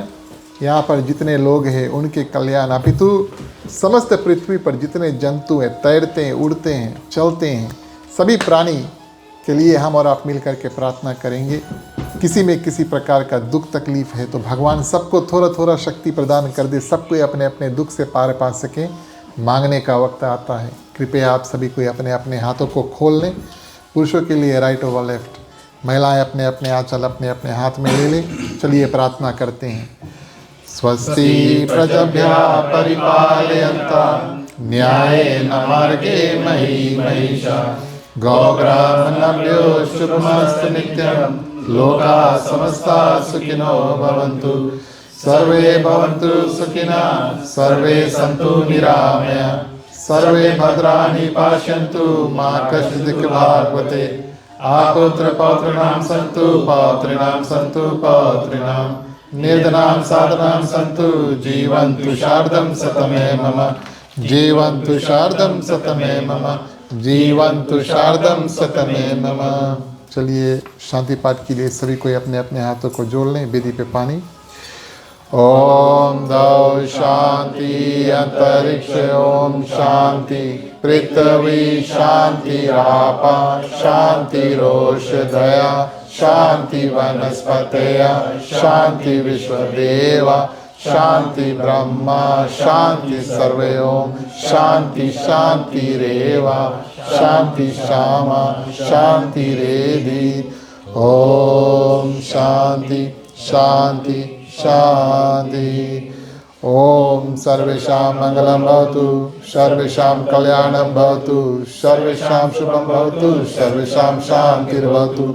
यहाँ पर जितने लोग हैं उनके कल्याण, अपितु समस्त पृथ्वी पर जितने जंतु हैं, तैरते हैं, उड़ते हैं, चलते हैं, सभी प्राणी के लिए हम और आप मिल कर के प्रार्थना करेंगे। किसी में किसी प्रकार का दुख तकलीफ है तो भगवान सबको थोड़ा थोड़ा शक्ति प्रदान कर दे, सबको अपने अपने दुख से पार पा सकें। मांगने का वक्त आता है, कृपया आप सभी को अपने अपने हाथों को खोल लें। पुरुषों के लिए राइट ओवर लेफ्ट, महिलाएं अपने अपने आंचल अपने अपने हाथ में ले लें। चलिए प्रार्थना करते हैं। स्वस्ति प्रजभ्यः परिपालयन्तां न्यायेन मार्गेण महीं महिषाः गोब्राह्मणेभ्यो शुभमस्तु नित्यं लोकाः समस्ताः सुखिनो भवन्तु सर्वे भवन्तु सुखिनः सर्वे सन्तु निरामयाः सर्वे भद्राणि पश्यन्तु मा कश्चित् भाग्वते आपुत्र पौत्रिणां सन्तु पौत्रिणां सन्तु पौत्रिणां निर्धनां साधनां सन्तु जीवन्तु शार्दं सतमे मम जीवन्तु शार्दं सतमे मम जीवन्तु शार्दं सतमे मम। चलिए शांति पाठ के लिए सभी को अपने अपने हाथों को जोड़ लें। वेदी पे पानी। ओम दौ शांति अंतरिक्ष ओम शांति पृथ्वी शांति आपा शांति रोष दया शांति वनस्पतय शांति विश्वदेवा शांति ब्रह्मा शांति सर्वे ओम शांति शांति रेवा शांति श्यामा शांति रेधि ओम शांति शांति शांति। ओम सर्वेषां मंगलं भवतु सर्वेषां कल्याणं भवतु सर्वेषां शुभं भवतु सर्वेषां शांतिर्भवतु।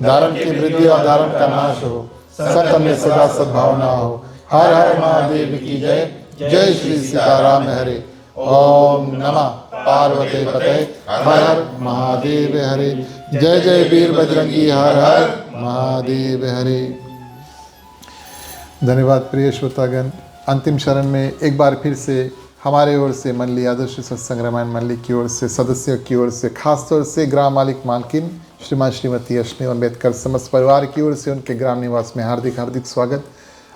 धर्म की वृद्धि और धर्म का नाश हो, सत्य में सदा सद्भावना हो। हर हर महादेव की जय। जय श्री सीताराम हरे। ओम नमः पार्वती पते हर हर महादेव हरे। जय जय वीर बजरंगी हर हर महादेव हरे। धन्यवाद प्रिय श्रोतागण। अंतिम शरण में एक बार फिर से हमारे ओर से मंडली आदर्श सत्संग रामायण मंडली की ओर से, सदस्यों की ओर से, खासतौर से ग्राम मालिक मालकिन श्रीमान श्रीमती अश्विनी अम्बेडकर समस्त परिवार की ओर से उनके ग्राम निवास में हार्दिक हार्दिक स्वागत।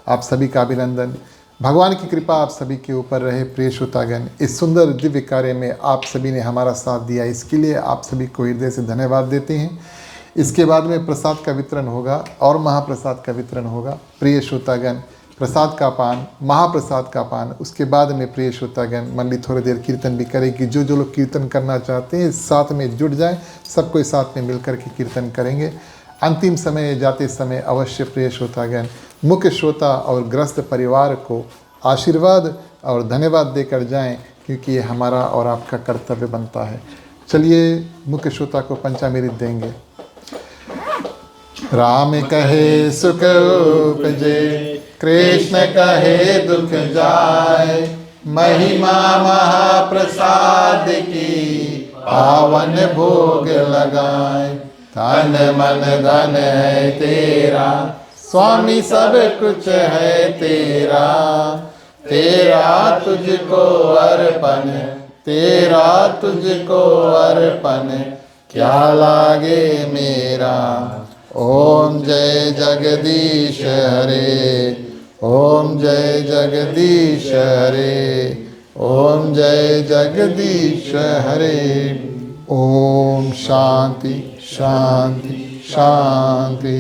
आप सभी का अभिनंदन। भगवान की कृपा आप सभी के ऊपर रहे। प्रिय श्रोतागण, इस सुंदर दिव्य कार्य में आप सभी ने हमारा साथ दिया, इसके लिए आप सभी को हृदय से धन्यवाद देते हैं। इसके बाद में प्रसाद का वितरण होगा और महाप्रसाद का वितरण होगा। प्रिय श्रोतागण, प्रसाद का पान, महाप्रसाद का पान, उसके बाद में प्रिय श्रोतागण मंडली थोड़ी देर कीर्तन भी करेगी। जो जो लोग कीर्तन करना चाहते हैं साथ में जुट जाएं, सबको साथ में मिलकर के कीर्तन करेंगे। अंतिम समय जाते समय अवश्य प्रिय श्रोतागण मुख्य श्रोता और ग्रस्त परिवार को आशीर्वाद और धन्यवाद देकर जाएं, क्योंकि ये हमारा और आपका कर्तव्य बनता है। चलिए मुख्य श्रोता को पंचामृत देंगे। राम कहे सुख उपजे, कृष्ण कहे दुख जाय, महिमा महाप्रसाद की पावन भोग लगाए। तन मन धन है तेरा, स्वामी सब कुछ है तेरा, तेरा तुझको अर्पण, तेरा तुझको अर्पण, क्या लागे मेरा। ओम जय जगदीश हरे, ओम जय जगदीश हरे, ओम जय जगदीश हरे। ओम शांति शांति शांति।